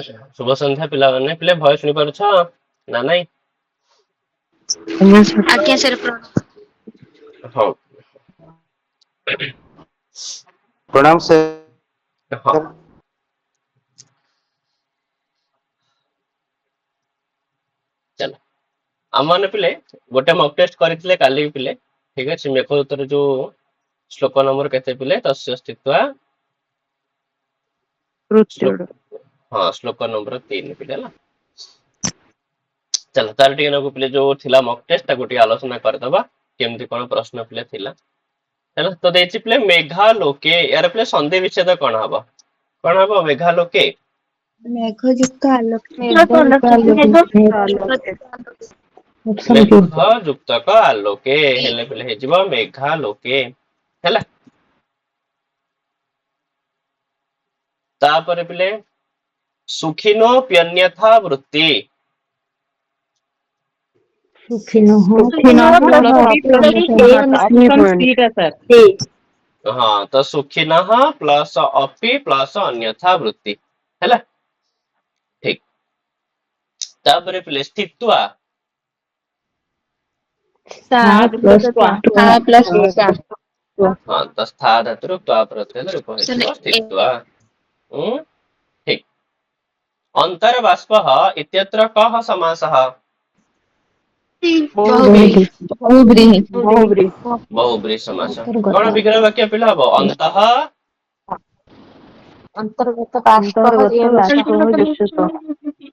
शुभ संध्या पिलाने पिले भय सुनी पारुछ ना नहीं आज्ञा सर हाँ प्रणाम सर। हाँ चलो आम मैंने पिले गोटे मक टेस्ट करते काली पिले ठीक अच्छे मेघ उत्तर जो श्लोक नंबर केते पिले तस्य स्थित्वा श्लोक हाँ श्लोक नंबर 3 पिले ला चलो तार टिके नगु पिले जो थिला मक टेस्ट ताको टिके आलोचना करदबा केमती कोन प्रश्न पिले थिला चलो तो देछि पिले मेघालोके यार पिले संधि विच्छेद कोन हबो मेघालोके मेघयुक्त आलोक मेघ युक्त का आलोके हेले पिले हे जिवो मेघालोके हैला तापर पिले सुखिनो प्यन्यथा वृत्ति हाँ तो सुखिनः प्लस अपि प्लस अन्यथा वृत्ति हैला ठीक तापर पिले स्थित्वा हाँ तो स्था धातुर त्वा प्रत्यय रूप हेतु स्थित्वा ठीक अंतर्बाष्पः इत्यत्र कः समासः बहुब्रीहि समास कौन विग्रह वाक्य पिला हबो अंतः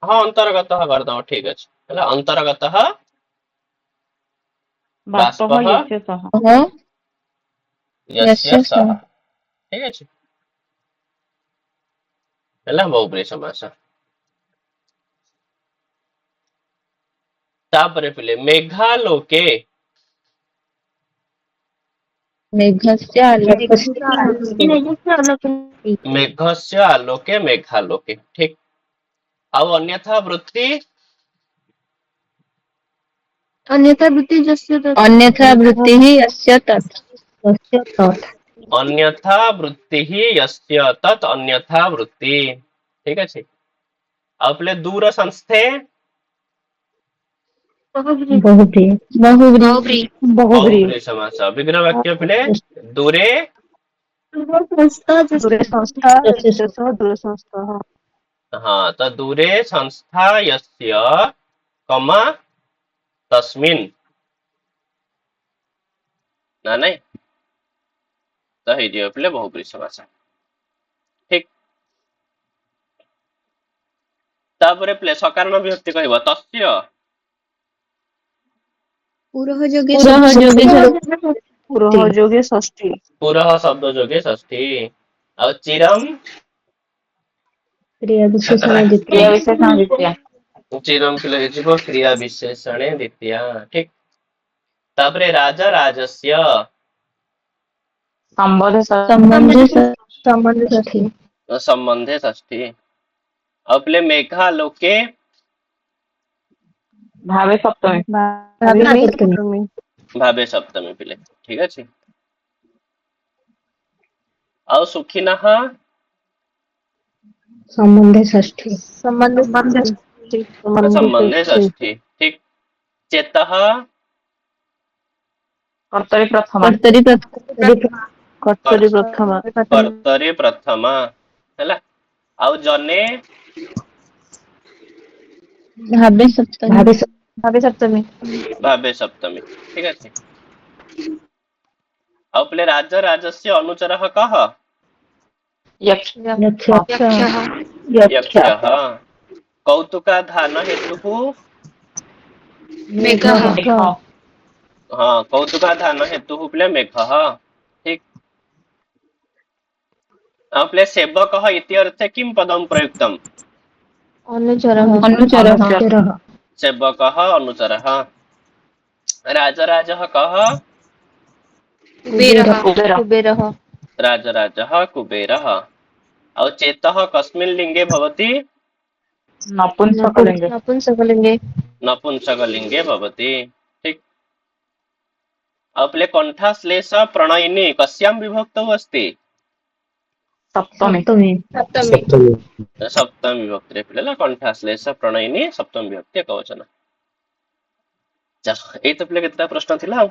हाँ अंतर्गतः कर दो ठीक अछि हैला अंतर्गतः बाष्पः यस्य सः ठीक अछि हैला बहुब्रीहि समास तापरे पिले मेघालोके मेघस्य आलोके मेघालोके ठीक अब अन्यथा वृत्ति अन्यथा वृत्ति ही यस्य तत् अन्यथा वृत्ति ही यस्य तत् अन्यथा वृत्ति ठीक अछि आपले दूर संस्थे बहुब्रीहि समास विग्रह वाक्य पिले दूरे हाँ तो दूरे संस्था यस्य कमा तस्मिन् ना नहीं तो हे जे पिले बहुब्रीहि समास ठीक तापरे पिले सकारण विभक्ति कहबो तस्य पुरः जोगे षष्ठी पुरः शब्द जोगे षष्ठी और चिरम क्रिया विशेषण द्वितीय चिरम पिले हे जिवो क्रिया विशेषणे द्वितीया ठीक तापरे राजा राजस्य संबंधे षष्ठी और पिले मेघालोके भावे सप्तमी पिले ठीक अछि और सुखिनः संबंधे षष्ठी संबंधे षष्ठी ठीक चेतः कर्तरि प्रथमा हैला और जने भावे सप्तमी ठीक अछि और पिले राजा राजस्य अनुचरः कः यक्षः कौतुकाधान हेतुः हाँ कौतुकाधान हेतुः पिले मेघः ठीक आपले सेवकः इति अर्थे किं पदं प्रयुक्तम् सेवकः अनुचरः राजराजः कः कुबेरः राजराजः कुबेरः और चेतः कस्मिन् लिंगे भवति नपुंसकलिंगे भवति ठीक आपले कंठाश्लेष प्रणयिनी कस्यां विभक्तौ अस्ति सप्तमी सप्तमी सप्तमी विभक्ति पिले कंठ आश्लेष प्रणयिनी सप्तमी विभक्ति एकवचन। चलो एई तो पिले केतटा प्रश्न थिला।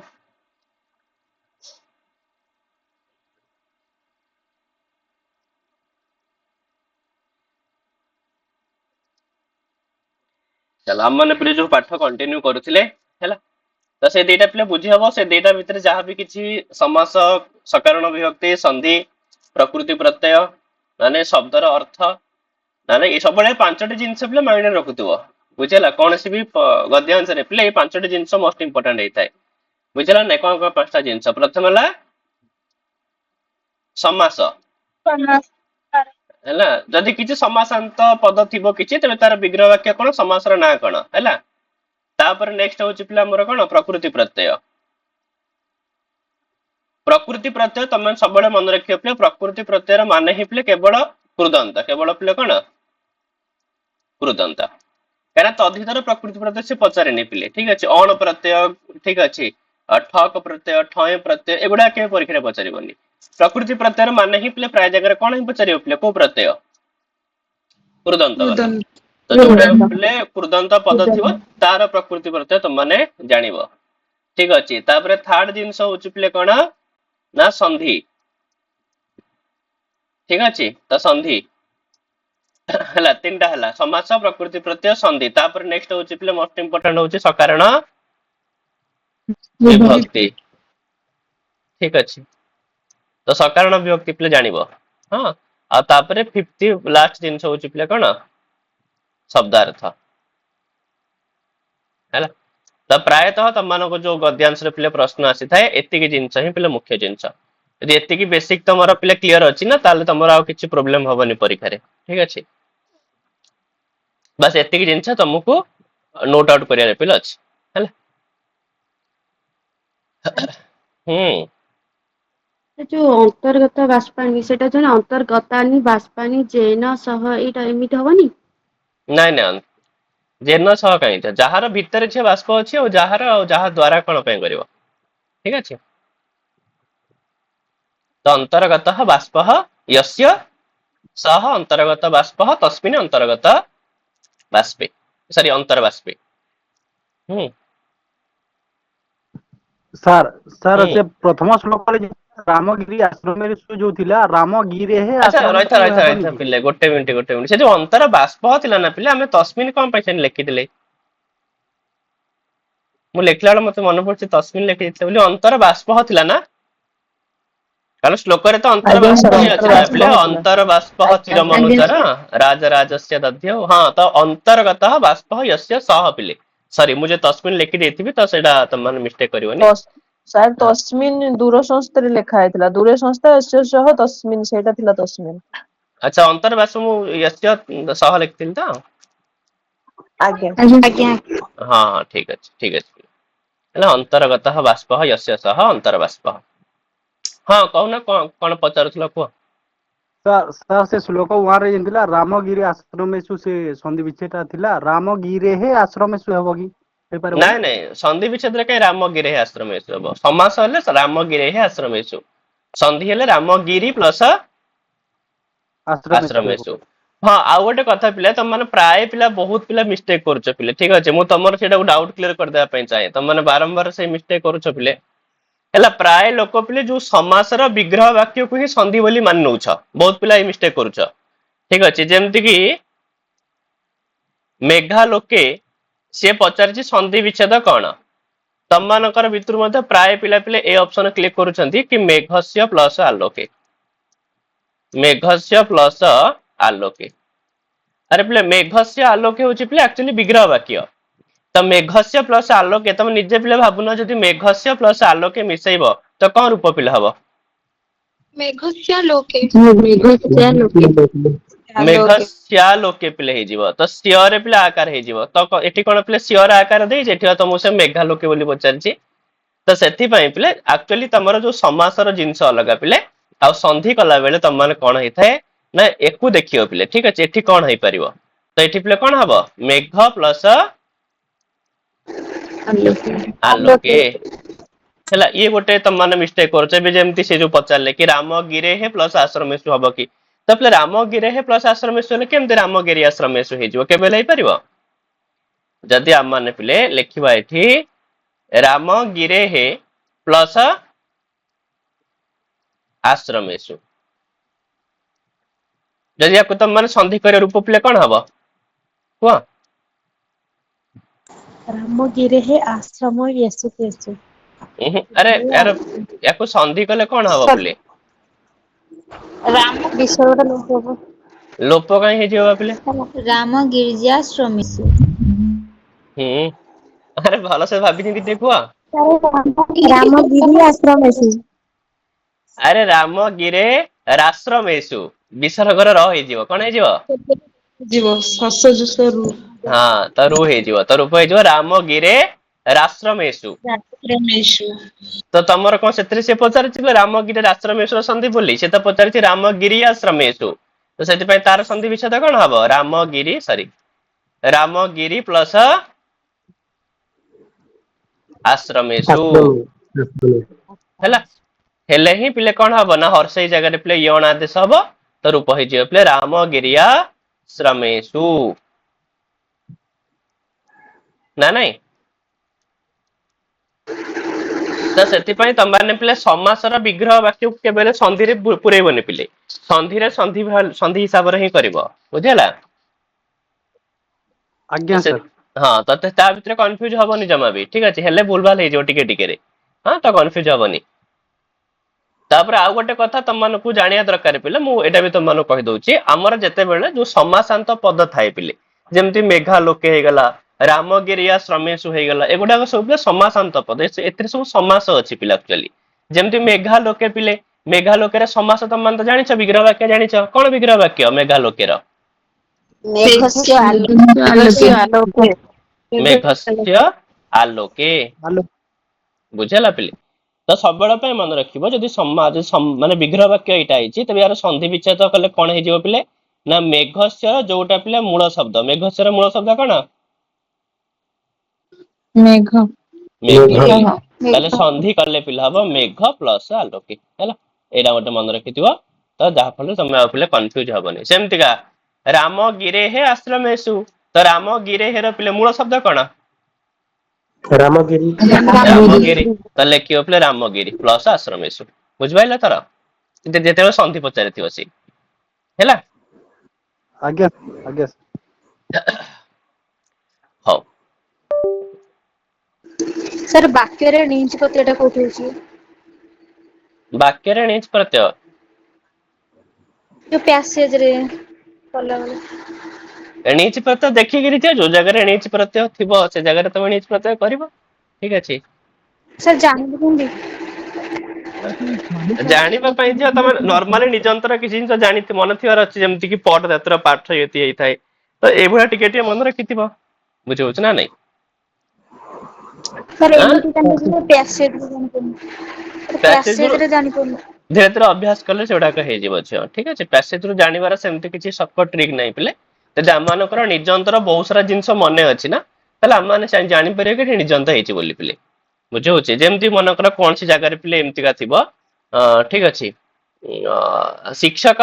चलो हम मैंने पिले जो पाठ कंटिन्यू करुथिले हैला तो से दुईटा पिले बुझी हबो से दुईटा भितर जहाँ भी किछि समास सकारण विभक्ति संधि प्रकृति प्रत्यय माने शब्दर अर्थ माने ये सब पांचटी जिनस पिले माइंड रखुथिबो बुझला कौन सी भी गद्यांश रे पिले पांचटी जिनस मोस्ट इंपोर्टेंट होता है बुझला नै कौन कौन पांचटा जिनस प्रथम हला समास हैला जदि किछि समासांत पद थिबो किछि तबे तार विग्रह वाक्य कोन समासर ना कोन हैला तापर नेक्स्ट होछि पिला हमर कोन प्रकृति प्रत्यय तमे सबले मन रखियो पिले प्रकृति प्रत्ययर माने ही पिले केवल कृदंत केवल पिले कोन कृदंत काना तद्धितर प्रकृति प्रत्यय से पचारे नै पिले ठीक अछि अण प्रत्यय ठीक अछि ठक प्रत्यय ठय प्रत्यय एगुडा के परीक्षा रे पचारिबोनी प्रकृति प्रत्यय माने ही पिले प्राय जगह कोन ही पचारियो पिले को प्रत्यय कृदंत वाला तो जोडा पिले कृदंत पद थिबो तार प्रकृति प्रत्यय तुम माने जानिबो ठीक अछि तापर थर्ड जिंस होछि पिले कोन ना संधि ठीक अछि तो संधि हला तीनटा हला समास प्रकृति प्रत्यय संधि तापर नेक्स्ट होछि पिले मोस्ट इंपोर्टेंट होछि सकारण विभक्ति ठीक अछि तो सकारण विभक्ति पिले जानिबो हां आ तापर 50 लास्ट जिंस होछि पिले कोन शब्दार्थ हैला तो प्रायतः तुम जो गद्यांश पिले प्रश्न आसी थाए एतिकी जिंस ही पिले मुख्य जिंस यदि एतिकी बेसिक तुमर पिले क्लियर अछि ना ताले तुमर आ किछि प्रॉब्लम हबनी परीक्षा रे ठीक अछि बस एतिकी जिंस तुमको नोट आउट करिया पिले अछि हैला जो अंतर्गत बाष्पानी सेटा जो अंतर्गतानी बाष्पानी जेन सह एटा एमिति हबनी नाइ ना जेन सह कहीं जहार भीतर छे बाष्प अछि और जहा द्वारा कोन पे करिवो ठीक अछि तो अंतर्गत बाष्प यस्य सह अंतर्गत बाष्प तस्मिन् अंतर्गत बाष्पे सॉरी अंतर्बाष्पे सर सर से प्रथम श्लोक रे रामगिरी आश्रम रे जो थिला रामगिरे हे अच्छा आश्रम रहिथा पिले गोटे मिनिट से जो अंतर बाष्प थिला ना पिले हमें तस्मिन् कोन पैसे लिखि दिले मु लेखला बेले मते मन पड़छ तस्मिन् लिखि दिते बोली अंतर बाष्प थिला ना कारण श्लोक रे तो अंतर बाष्प ही अछि ना पिले अंतर बाष्प चिरमनुचर राजराजस्य दध्यौ हां तो अंतर्गत बाष्प यस्य सह पिले सॉरी मुझे तस्मिन् लिखि देथिबी तो सेडा तमन मिस्टेक करिवनी शायद तस्मिन् दूर संस्थारे लेखा हैतला दूर संस्था यस्य सह तस्मिन् सेटा थिला तस्मिन् अच्छा अंतर बाष्प मु यस्य सह लिखथिल त आज्ञा हां ठीक अछि हैला अंतर्गत बाष्प यस्य सह अंतर्बाष्प हां कहूना कोन पचारुथला को सर सर से श्लोक वहां रे जिंदिला रामगिरी आश्रम से संधि विच्छेद थिला रामगिरे हे आश्रम हबो की नहीं संधि विच्छेद रे कई रामगिरे आश्रमेषु हबो समास हले रामगिरे आश्रमेषु संधि हले रामगिरी प्लस आश्रमेषु हाँ आउ गोटे कथा पिला तुम माने प्राय पिला बहुत पिला मिस्टेक करछ पिले ठीक अछि मु तमर सेटा डाउट क्लियर कर देबा पई चाहे तुम माने बारंबार से मिस्टेक करछ पिले हला प्राय लोक पिले जो समासर विग्रह वाक्य को ही संधि बोली मान नउछ बहुत पिला ई मिस्टेक करछ ठीक अछि जेमति कि मेघा लोके से पचारछि संधि विच्छेद कौन तम मानकर भितर मध्य प्राय पिला पिले ए ऑप्शन क्लिक करूछंती कि मेघस्य प्लस आलोके अरे पिले मेघस्य आलोके होछि पिले एक्चुअली विग्रह वाक्य तो मेघस्य प्लस आलोके तुम निजे पिले भाबुना जदि मेघस्य प्लस आलोके मिसैबो तो कोन रूप पिले हबो मेघस्यालोके पिले हे जीवो तो सियर पिले आकार हे जीवो तो एठी कोन पिले सियर आकार दे जेठी तो मुसे मेघालोके बोली पचारछि तो सेथि पई पिले एक्चुअली तमरो जो समासर जिंस अलगा पिले आ संधि कला बेले तम माने कोन हेथाय ना एकु देखियो पिले ठीक अछि एठी कोन हे परिबो तो एठी पिले कोन हबो मेघ प्लस आलोके हला ये गोटे तम माने मिस्टेक करछ बे जेमति से जो पचारले कि रामगिरे हे प्लस आश्रमेषु हबो कि तो प्ले राम गिरे प्लस आश्रमेशु हेले केमती राम गिरी आश्रमेशु हेजिवो केबे लई परिबो जदि आम माने पिले लिखिबा एठी राम गिरे प्लस आश्रमेशु जदि याको तुम माने संधि करे रूप पिले कोन हबो कुआ रामगिरे है आश्रम येसु केसु अरे यार याको संधि कले कोन हबो पिले राम ବିଷୟଟା ଲୋପ ହବ। लोप काई हेजिबो पिले राम गिरिजाश्रमेषु अरे भल से भाबी चिंती ଟିକେ କୁହ रामगिरी आश्रम येसु अरे राम गिरे राश्रमेशु विसर्गर र ହେଇଯିବ କଣ ହେଇଯିବ ଯିବ ଶସ ଜୁସରୁ ହଁ ତ ରୁ ହେଇଯିବ ତ ରୂପ ହେଇଯିବ ରାମ गिरे ରାଶ୍ରमेशु ରାତ୍ରମେଷୁ ତ ତମର କଣ ସେଥିରେ ସେ ପଚାରିଛି ରାମ गिरे ରାଶ୍ରमेशु ସନ୍ଧି ବୋଲି ସେ ତ ପଚାରିଛି ରାମ गिरी ଆଶ୍ରमेशु ତ ସେଥିପାଇଁ ତାର ସନ୍ଧି ବିଚ୍ଛେଦ କଣ ହବ ରାମ गिरी ସରି ରାମ गिरी ପ୍ଲସ ଆଶ୍ରमेशु ହେଲା ହେଲେ ହିଁ ପିଲେ କଣ ହବ ନା ହର୍ଷେଇ ଜାଗାରେ ପିଲେ ୟଣ ଆଦେଶ ହବ ତ ରୂପ ହେଇଯିବ ପିଲେ ରାମ गिरिया ଶ୍ରମେଷୁ ନା ନାଇଁ ତ ସେଥିପାଇଁ ତମମାନେ ପିଲେ ସମାସର ବିଗ୍ରହ ବାକ୍ୟକୁ କେବେ ସନ୍ଧିରେ ପୁରେଇବନି ପିଲେ ସନ୍ଧିରେ ସନ୍ଧି ହିସାବରେ ହିଁ କରିବ ବୁଝିହେଲା ଆଜ୍ଞା ସେ ସାର୍ ହଁ ତ ତା ଭିତରେ କନଫ୍ୟୁଜ ହବନି ଜମା ବି ଠିକ ଅଛି ହେଲେ ଭୁଲଭାଲ ହେଇଯିବ ଟିକେ ଟିକେରେ ହଁ ତ କନଫ୍ୟୁଜ ହବନି ତାପରେ ଆଉ ଗୋଟେ କଥା ତମମାନଙ୍କୁ ଜାଣିବା ଦରକାର ପିଲେ ମୁଁ ଏଇଟା ବି ତମମାନଙ୍କୁ କହିଦଉଛି ଆମର ଯେତେବେଳେ ଯୋଉ ସମାସାନ୍ତ ପଦ ଥାଏ ପିଲେ ଯେମିତି ମେଘା ଲୋକେ ହେଇଗଲା ରାମଗିରିଆ ଶ୍ରମେଶୁ ହେଇଗଲା ଏଗୁଡାକ ସବୁ ପିଲେ ସମାସାନ୍ତ ପଦ ଏଥିରେ ସବୁ ସମାସ ଅଛି ପିଲା ଆକ୍ଚୁଆଲି ଯେମିତି ମେଘା ଲୋକେ ପିଲେ ମେଘା ଲୋକେର ସମାସ ତମମାନେ ତ ଜାଣିଛ ବିଗ୍ରହ ବାକ୍ୟ ଜାଣିଛ କଣ ବିଗ୍ରହ ବାକ୍ୟ ମେଘା ଲୋକେର ମେଘସ୍ୟ ମେଘସ୍ୟ ଆଲୋକେ ମେଘସ୍ୟ ଆଲୋକେ ହ୍ୟାଲୋ ବୁଝିହେଲା ପିଲେ ତ ସବୁବେଳ ପାଇଁ ମନେ ରଖିବ ଯଦି ମାନେ ବିଗ୍ରହ ବାକ୍ୟ ଏଇଟା ହେଇଛି ତେବେ ଏହାର ସନ୍ଧି ବିଚ୍ଛେଦ କଲେ କଣ ହେଇଯିବ ପିଲେ ନା ମେଘସ୍ୟର ଯୋଉଟା ପିଲେ ମୂଳ ଶବ୍ଦ ମେଘସ୍ୟର ମୂଳ ଶବ୍ଦ କଣ ମେଘ ମେଘ ତାହେଲେ ସନ୍ଧି କଲେ ପିଲା ହବ ମେଘ ପ୍ଲସ ଆଲୋକେ ହେଲା ଏଇଟା ଗୋଟେ ମନେ ରଖିଥିବ ତ ଯାହା ଫଳରେ ତମେ ଆଉ ପିଲେ କନଫ୍ୟୁଜ ହବନି ସେମିତିକା ରାମ ଗିରେହେ ଆଶ୍ରମେଶୁ ତ ରାମ ଗିରେହେର ପିଲେ ମୂଳ ଶବ୍ଦ କଣ ରାମଗିରି ରାମଗିରି ତ ଲେଖିବ ପିଲେ ରାମଗିରି ପ୍ଲସ ଆଶ୍ରମେଶୁ ବୁଝିପାରିଲ ତାର ଯେତେବେଳେ ସନ୍ଧି ପଚାରିଥିବ ସେ ହେଲା ଆଜ୍ଞା ଆଜ୍ଞା ହଉ ସାର୍ ବାକ୍ୟରେ ନିଜ ପ୍ରତ୍ୟୟଟା କୋଉଠି ଅଛି ବାକ୍ୟରେ ନିଜ ପ୍ରତ୍ୟୟ ଯୋଉ ପ୍ୟାସେଜରେ କଲାବେଳେ ନିଜ ପ୍ରତ୍ୟୟ ଦେଖିକିରି ଯୋଉ ଜାଗାରେ ନିଜ ପ୍ରତ୍ୟୟ ଥିବ ସେ ଜାଗାରେ ତମେ ନିଜ ପ୍ରତ୍ୟୟ କରିବ ଠିକ ଅଛି ସାର୍ ଜାଣିବୁ କେମିତି ଜାଣିବା ପାଇଁ ଯେ ତମେ ନର୍ମାଲି ନିଜନ୍ତର କିଛି ଜିନିଷ ମନେ ଥିବାର ଅଛି ଯେମିତି କି ପଟ ଜାତିର ପାଠ ଇତି ହେଇଥାଏ ତ ଏଇଭଳିଆ ଟିକେ ଟିକେ ମନେ ରଖିଥିବ ବୁଝିହଉଛି ନା ନାଇଁ ସାର୍ ଆଁ ଏମିତି ଜାଣିବୁ ପ୍ୟାସେଜରେ ଜାଣିପାରୁନି ପ୍ୟାସେଜରେ ଜାଣିପାରୁନି ଧୀରେ ଧୀରେ ଅଭ୍ୟାସ କଲେ ସେଗୁଡାକ ହେଇଯିବ ଝିଅ ଠିକ ଅଛି ପ୍ୟାସେଜ ରୁ ଜାଣିବାର ସେମିତି କିଛି ସର୍ଟକଟ ଟ୍ରିକ୍ ନାହିଁ ପିଲେ ଯଦି ଆମମାନଙ୍କର ନିଜନ୍ତର ବହୁତ ସାରା ଜିନିଷ ମନେ ଅଛି ନା ତାହେଲେ ଆମମାନେ ଜାଣିପାରିବା କି ନିଜନ୍ତ ହେଇଛି ବୋଲି ପିଲେ ବୁଝିହଉଛି ଯେମିତି ମନେକର କୌଣସି ଜାଗାରେ ପିଲେ ଏମିତିକା ଥିବ ଠିକ ଅଛି ଶିକ୍ଷକ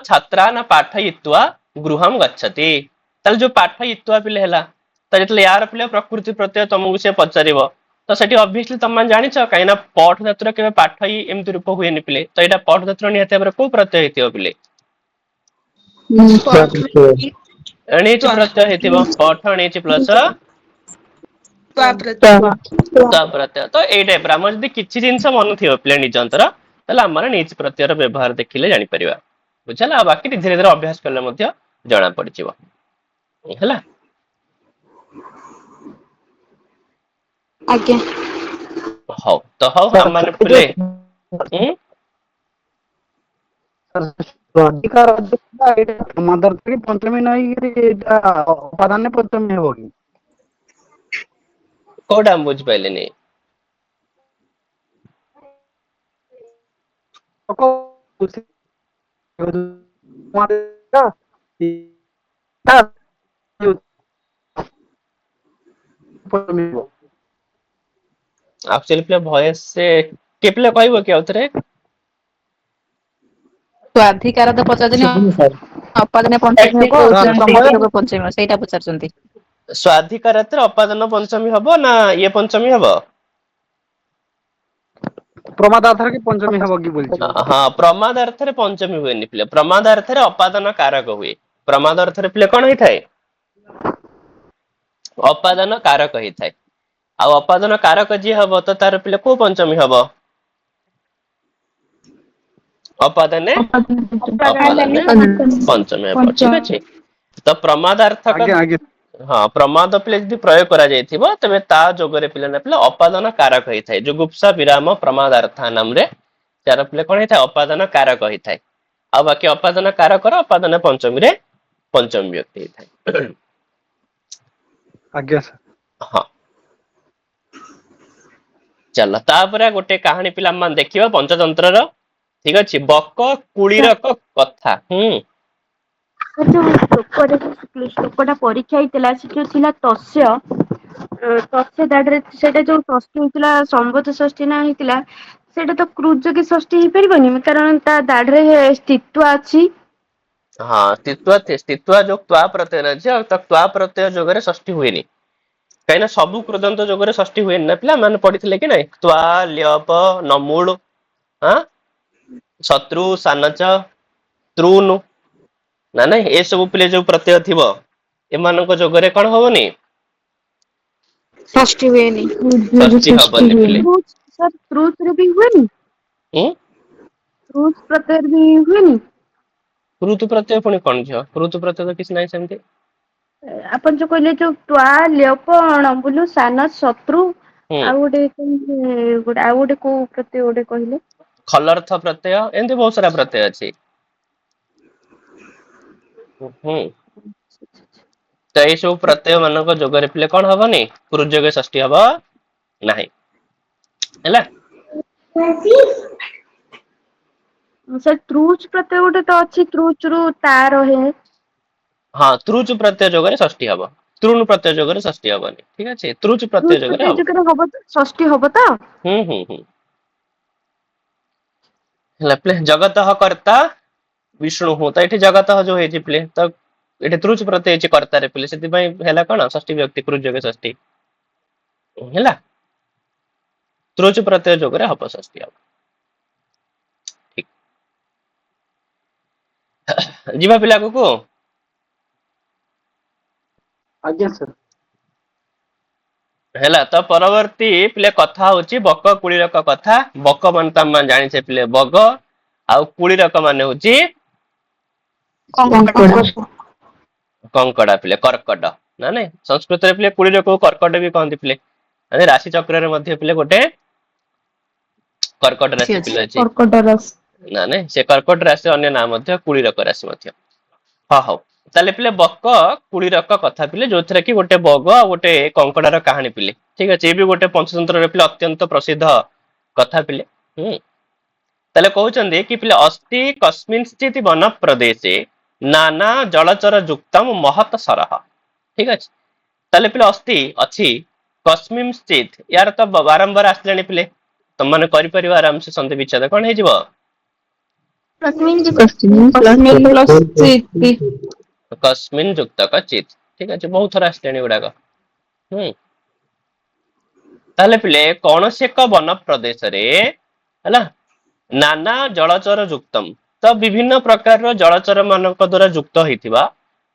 ଛାତ୍ରାନ ପାଠୟିତ୍ୱା ଗୃହଂ ଗଚ୍ଛତି ତାହେଲେ ଯୋଉ ପାଠୟିତ୍ୱା ପିଲେ ହେଲା ତ ଯେତେବେଳେ ୟାର ପିଲେ ପ୍ରକୃତି ପ୍ରତ୍ୟୟ ତମକୁ ସେ ପଚାରିବ ତ ସେଠି ଅବଭିୟସଲି ତମେ ଜାଣିଛ କାହିଁକି ନା ପଠ ଧାତୁର କେବେ ପାଠ ଏମିତି ରୂପ ହୁଏନି ପିଲେ ତ ଏଇଟା ପଠ ଧାତୁର ନିହାତି ଭାବରେ କୋଉ ପ୍ରତ୍ୟୟ ହେଇଥିବ ପିଲେ ଏଣିଚି ପ୍ରତ୍ୟୟ ହେଇଥିବ ପଠ ଏଣିଚି ପ୍ଲସ ପ୍ରତ୍ୟୟ ତ ଏଇ ଟାଇପର ଆମର ଯଦି କିଛି ଜିନିଷ ମନେଥିବ ପିଲା ନିଜନ୍ତର ତାହେଲେ ଆମର ନିଜ ପ୍ରତ୍ୟୟର ବ୍ୟବହାର ଦେଖିଲେ ଜାଣିପାରିବା ବୁଝିହେଲା ଆଉ ବାକି ଧୀରେ ଧୀରେ ଅଭ୍ୟାସ କଲେ ମଧ୍ୟ ଜଣା ପଡିଯିବ ହେଲା ଆଜ୍ଞା ହଉ ତ ହଉ ଆମମାନେ ପିଲେ ଉଁ ଅଧିକାର ଏଇଟା ମଦର ପଞ୍ଚମୀ ନଈକିରି ଏଇଟା ଅପାଦାନ ପଞ୍ଚମୀ ହେବ କି କୋଉଟା ମୁଁ ବୁଝିପାରିଲିନି ଆକ୍ଚୁଆଲି ପିଲା ଭଏସ କିଏ ପିଲା କହିବ କି ଆଉଥରେ ସ୍ୱାଧିକାର ତ ପଚାରୁଛନ୍ତି, ଅପାଦାନ ପଞ୍ଚମୀ ହବ, ସାର୍ ପ୍ରମୋଦ ହବ ପଞ୍ଚମୀ, ସେଇଟା ପଚାରୁଛନ୍ତି। ସ୍ୱାଧିକାରାର୍ଥରେ ଅପାଦାନ ପଞ୍ଚମୀ ହବ ନା ଇଏ ପଞ୍ଚମୀ ହବ? ପ୍ରମାଦାର୍ଥରେ କି ପଞ୍ଚମୀ ହବ କି ବୋଲଛି। ହଁ, ପ୍ରମାଦାର୍ଥରେ ପଞ୍ଚମୀ ହୁଏନି ପିଲେ, ପ୍ରମାଦାର୍ଥରେ ଅପାଦାନ କାରକ ହୁଏ। ପ୍ରମାଦ ଅର୍ଥରେ ପିଲେ କଣ ହେଇଥାଏ? ଅପାଦାନ କାରକ ହେଇଥାଏ। ଆଉ ଅପାଦାନ କାରକ ଯିଏ ହବ ତ ତାର ପିଲେ କୋଉ ପଞ୍ଚମୀ ହବ? ଅପାଦାନେ ଅପାଦାନେ ପଞ୍ଚମୀ ହବ। ଠିକ ଅଛି। ତ ପ୍ରମାଦାର୍ଥକ, ଆଜ୍ଞା ଆଜ୍ଞା ହଁ, ପ୍ରମାଦ ପିଲେ ଯଦି ପ୍ରୟୋଗ କରାଯାଇଥିବ ତେବେ ତା ଯୋଗରେ ପିଲେ ନା ପିଲେ ଅପାଦାନ କାରକ ହେଇଥାଏ। ଯୁଗୁପ୍ସା ବିରାମ ପ୍ରମାଦାର୍ଥ ନାମରେ ତାର ପିଲେ କଣ ହେଇଥାଏ? ଅପାଦାନ କାରକ ହେଇଥାଏ। ଆଉ ବାକି ଅପାଦାନ କାରକର ଅପାଦାନ ପଞ୍ଚମୀରେ ପଞ୍ଚମୀ ବ୍ୟକ୍ତି ହେଇଥାଏ। ଆଜ୍ଞା ସାର୍। ହଁ, ଚାଲ ତାପରେ ଗୋଟେ କାହାଣୀ ପିଲା ମାନେ ଦେଖିବା ପଞ୍ଚତନ୍ତ୍ରର। ଠିକ ଅଛି। ବକ କୁଳୀରକ କଥା। ଯୋଉ ଶ୍ଲୋକଟା ପରୀକ୍ଷା ହେଇଥିଲା ସେ ଯୋଉ ଥିଲା ତସ୍ୟ, ତସ୍ୟ ଦାଢରେ ସେଇଟା ଯୋଉ ଷଷ୍ଠୀ ହେଇଥିଲା ସମ୍ବତ ଷଷ୍ଠୀ ନା ହେଇଥିଲା, ସେଇଟା ତ କୃଯୋଗୀ ଷଷ୍ଠୀ ହେଇପାରିବନି କାରଣ ତା ଦାଢରେ ସ୍ତିତ୍ୱ ଅଛି। ହଁ, ସ୍ତିତ୍ୱ ଯୋଉ ତ୍ୱା ପ୍ରତ୍ୟୟ ଅଛି ଆଉ ତ୍ୱା ପ୍ରତ୍ୟୟ ଯୋଗରେ ଷଷ୍ଠୀ ହୁଏନି। କାହିଁକିନା ସବୁ କୃଦନ୍ତ ଯୋଗରେ ଷଷ୍ଠୀ ହୁଏନି ନା, ପିଲା ମାନେ ପଢିଥିଲେ କି ନାଇଁ? ତ୍ୱା, ଲ୍ୟପ, ନମୂଳ, ଶତ୍ରୁ, ସାନଚ, ତ୍ରୁନ, ନା ନାଇଁ ଏସବୁ ପିଲେ ଯୋଉ ପ୍ରତ୍ୟୟ ଥିବ ଏମାନଙ୍କ ଯୋଗରେ କଣ ହବନି? ଷଷ୍ଠୀ ହୁଏନି। ଷଷ୍ଠୀ ହବନି ପିଲେ। ତ୍ରୁସରେ ବି ହୁଏନି? ଉଁ ତ୍ରୁସ୍ ପ୍ରତ୍ୟୟରେ ବି ହୁଏନି? ଋତୁ ପ୍ରତ୍ୟୟ ପୁଣି କଣ ଝିଅ? ଋତୁ ପ୍ରତ୍ୟୟ ତ କିଛି ନାହିଁ ସେମିତି। ଆପଣ ଯୋଉ କହିଲେ ଯୋଉ ତ୍ୱା, ଲ୍ୟପ, ଣମ୍ବୁଲ, ସାନ, ଶତ୍ରୁ, ହୁଁ ଆଉ ଗୋଟେ କୋଉ ପ୍ରତ୍ୟୟ ଗୋଟେ କହିଲେ? ଖଲର୍ଥ ପ୍ରତ୍ୟୟ, ଏମିତି ବହୁତ ସାରା ପ୍ରତ୍ୟୟ ଅଛି। ହୁଁ। ତ ଏଇ ସବୁ ପ୍ରତ୍ୟୟ ମାନଙ୍କ ଯୋଗରେ ପିଲେ କଣ ହବନି? କୃଯୋଗ ଷଷ୍ଠୀ ହବ ନାହିଁ। ହେଲା। ସେ ତ୍ରୁଚ ପ୍ରତ୍ୟୟ ଗୋଟେ ତ ଅଛି, ତ୍ରୁଚ ରୁ ତା ରହେ। ହଁ, ତ୍ରୁଚ ପ୍ରତ୍ୟୟ ଯୋଗରେ ଷଷ୍ଠୀ ହବ। ତ୍ରୁନ ପ୍ରତ୍ୟୟ ଯୋଗରେ ଷଷ୍ଠୀ ହବନି। ଠିକ ଅଛି। ତ୍ରୁଚ ପ୍ରତ୍ୟୟ ଯୋଗରେ ହବ। ଷଷ୍ଠୀ ହବ ତ? ହୁଁ। ହେଲା ପିଲେ, ଜଗତଃ କର୍ତ୍ତା ବିଷ୍ଣୁ। ତ ଏଠି ଜଗତଃ ଯୋଉ ହେଇଛି ପିଲେ, ତ ଏଠି ତ୍ରୁଚ ପ୍ରତ୍ୟୟ ହେଇଛି କର୍ତ୍ତାରେ ପିଲେ, ସେଥିପାଇଁ ହେଲା କଣ? ଷଷ୍ଠୀ ବିଭକ୍ତି କୃଯୋଗ ଷଷ୍ଠୀ ହେଲା। ତ୍ରୁଚ ପ୍ରତ୍ୟୟ ଯୋଗରେ ହବ ଷଷ୍ଠୀ ହବ। ଯିବା ପିଲା ଆଗକୁ। ଆଜ୍ଞା ସାର୍। ହେଲା, ତ ପରବର୍ତ୍ତୀ ପିଲେ କଥା ହଉଛି ବକ କୁଳୀରକ କଥା। ବକ ମାନେ ତମେ ମାନେ ଜାଣିଛେ ପିଲେ ବଗ, ଆଉ କୁଳୀରକ ମାନେ ହଉଛି କଙ୍କଡା ପିଲେ, କର୍କଟ। ନା ନାଇଁ, ସଂସ୍କୃତରେ ପିଲେ କୁଳୀରକକୁ କର୍କଟ ବି କହନ୍ତି ପିଲେ। ରାଶି ଚକ୍ରରେ ମଧ୍ୟ ପିଲେ ଗୋଟେ କର୍କଟ ରାଶି ପିଲେ ଅଛି। କର୍କଟ ରାଶି। ନା ନାଇଁ, ସେ କର୍କଟ ରାଶି ଅନ୍ୟ ନାଁ ମଧ୍ୟ କୁଳୀରକ ରାଶି ମଧ୍ୟ। ହଁ, ହଉ। ତାହେଲେ ପିଲେ ବକ କୁଳୀରକ କଥା ପିଲେ, ଯୋଉଥିରେ କି ଗୋଟେ ବଗ ଆଉ ଗୋଟେ କଙ୍କଡାର କାହାଣୀ ପିଲେ। ଠିକ ଅଛି। ଏ ବି ଗୋଟେ ପଞ୍ଚତନ୍ତ୍ରରେ ପିଲେ ଅତ୍ୟନ୍ତ ପ୍ରସିଦ୍ଧ କଥା ପିଲେ। ତାହେଲେ କହୁଛନ୍ତି କି ପିଲେ ଅସ୍ତି କସ୍ମିଂଶ୍ଚିତ୍ ବନ ପ୍ରଦେଶେ ନାନା ଜଳଚର ଯୁକ୍ତମ୍ ମହତ ସରହ। ଠିକ ଅଛି। ତାହେଲେ ପିଲେ ଅସ୍ତି ଅଛି, କସ୍ମିଂଶ୍ଚିତ୍ ୟାର ତ ବାରମ୍ବାର ଆସିଲାଣି ପିଲେ। ତମମାନେ କରିପାରିବ ଆରାମସେ ସନ୍ଧି ବିଚ୍ଛେଦ। କଣ ହେଇଯିବ? କସ୍ମିନ୍ ଯୁକ୍ତକ ଚିତ୍। ଠିକ ଅଛି, ବହୁତ ଥର ଆସିଲାଣି ଏଗୁଡାକ। ତାହେଲେ ପିଲେ କୌଣସି ଏକ ବନ ପ୍ରଦେଶରେ ହେଲା ନାନା ଜଳଚର ଯୁକ୍ତମ୍, ତ ବିଭିନ୍ନ ପ୍ରକାରର ଜଳଚର ମାନଙ୍କ ଦ୍ଵାରା ଯୁକ୍ତ ହେଇଥିବା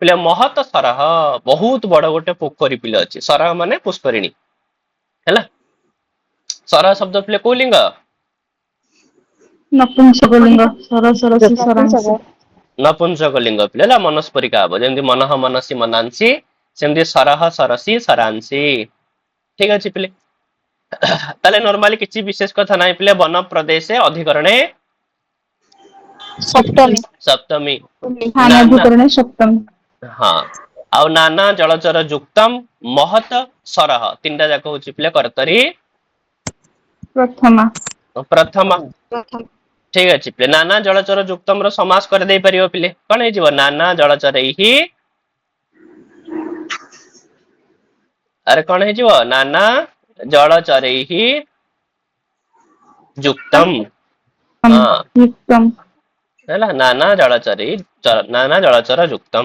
ପିଲେ ମହତ ସରହ, ବହୁତ ବଡ ଗୋଟେ ପୋଖରୀ ପିଲେ ଅଛି। ସରହ ମାନେ ପୁଷ୍କରିଣୀ। ହେଲା। ସରହ ଶବ୍ଦ ପିଲେ କୋଉ ଲିଙ୍ଗ? ନପୁଂସକଲିଙ୍ଗ। ସର ସରସି ସରାଂଶ। ନପୁଂସକ ଲିଙ୍ଗ ପିଲେ ହେଲା, ମନସ୍ପରିକା ହବ। ଯେମିତି ମନଃ ମନସି ମନାଂସି, ସେମିତି ସରହ ସରସି ସରାଂଶି। ଠିକ ଅଛି ପିଲେ। ତାହେଲେ ନର୍ମାଲି କିଛି ବିଶେଷ କଥା ନାହିଁ ପିଲେ। ବନ ପ୍ରଦେଶ ଅଧିକରଣେ ସପ୍ତମୀ। ସପ୍ତମୀ। ନାନା, ଅଧିକରଣେ ସପ୍ତମୀ। ହଁ। ଆଉ ନାନା ଜଳଚର ଯୁକ୍ତମ୍ ମହତ ସରହ, ତିନିଟା ଯାକ ହଉଛି ପିଲେ କର୍ତ୍ତରୀ ପ୍ରଥମା। ପ୍ରଥମା। ଠିକ ଅଛି ପିଲେ। ନାନା ଜଳଚର ଯୁକ୍ତମ ର ସମାସ କରିଦେଇ ପାରିବ ପିଲେ। କଣ ହେଇଯିବ? ନାନା ଜଳଚରୈହି, ଆରେ କଣ ହେଇଯିବ? ନାନା ଜଳଚରୈହି ଯୁକ୍ତମ୍। ହଁ। ଯୁକ୍ତମ୍। ହେଲା ନାନା ଜଳଚରୀ ନାନା ଜଳଚର ଯୁକ୍ତମ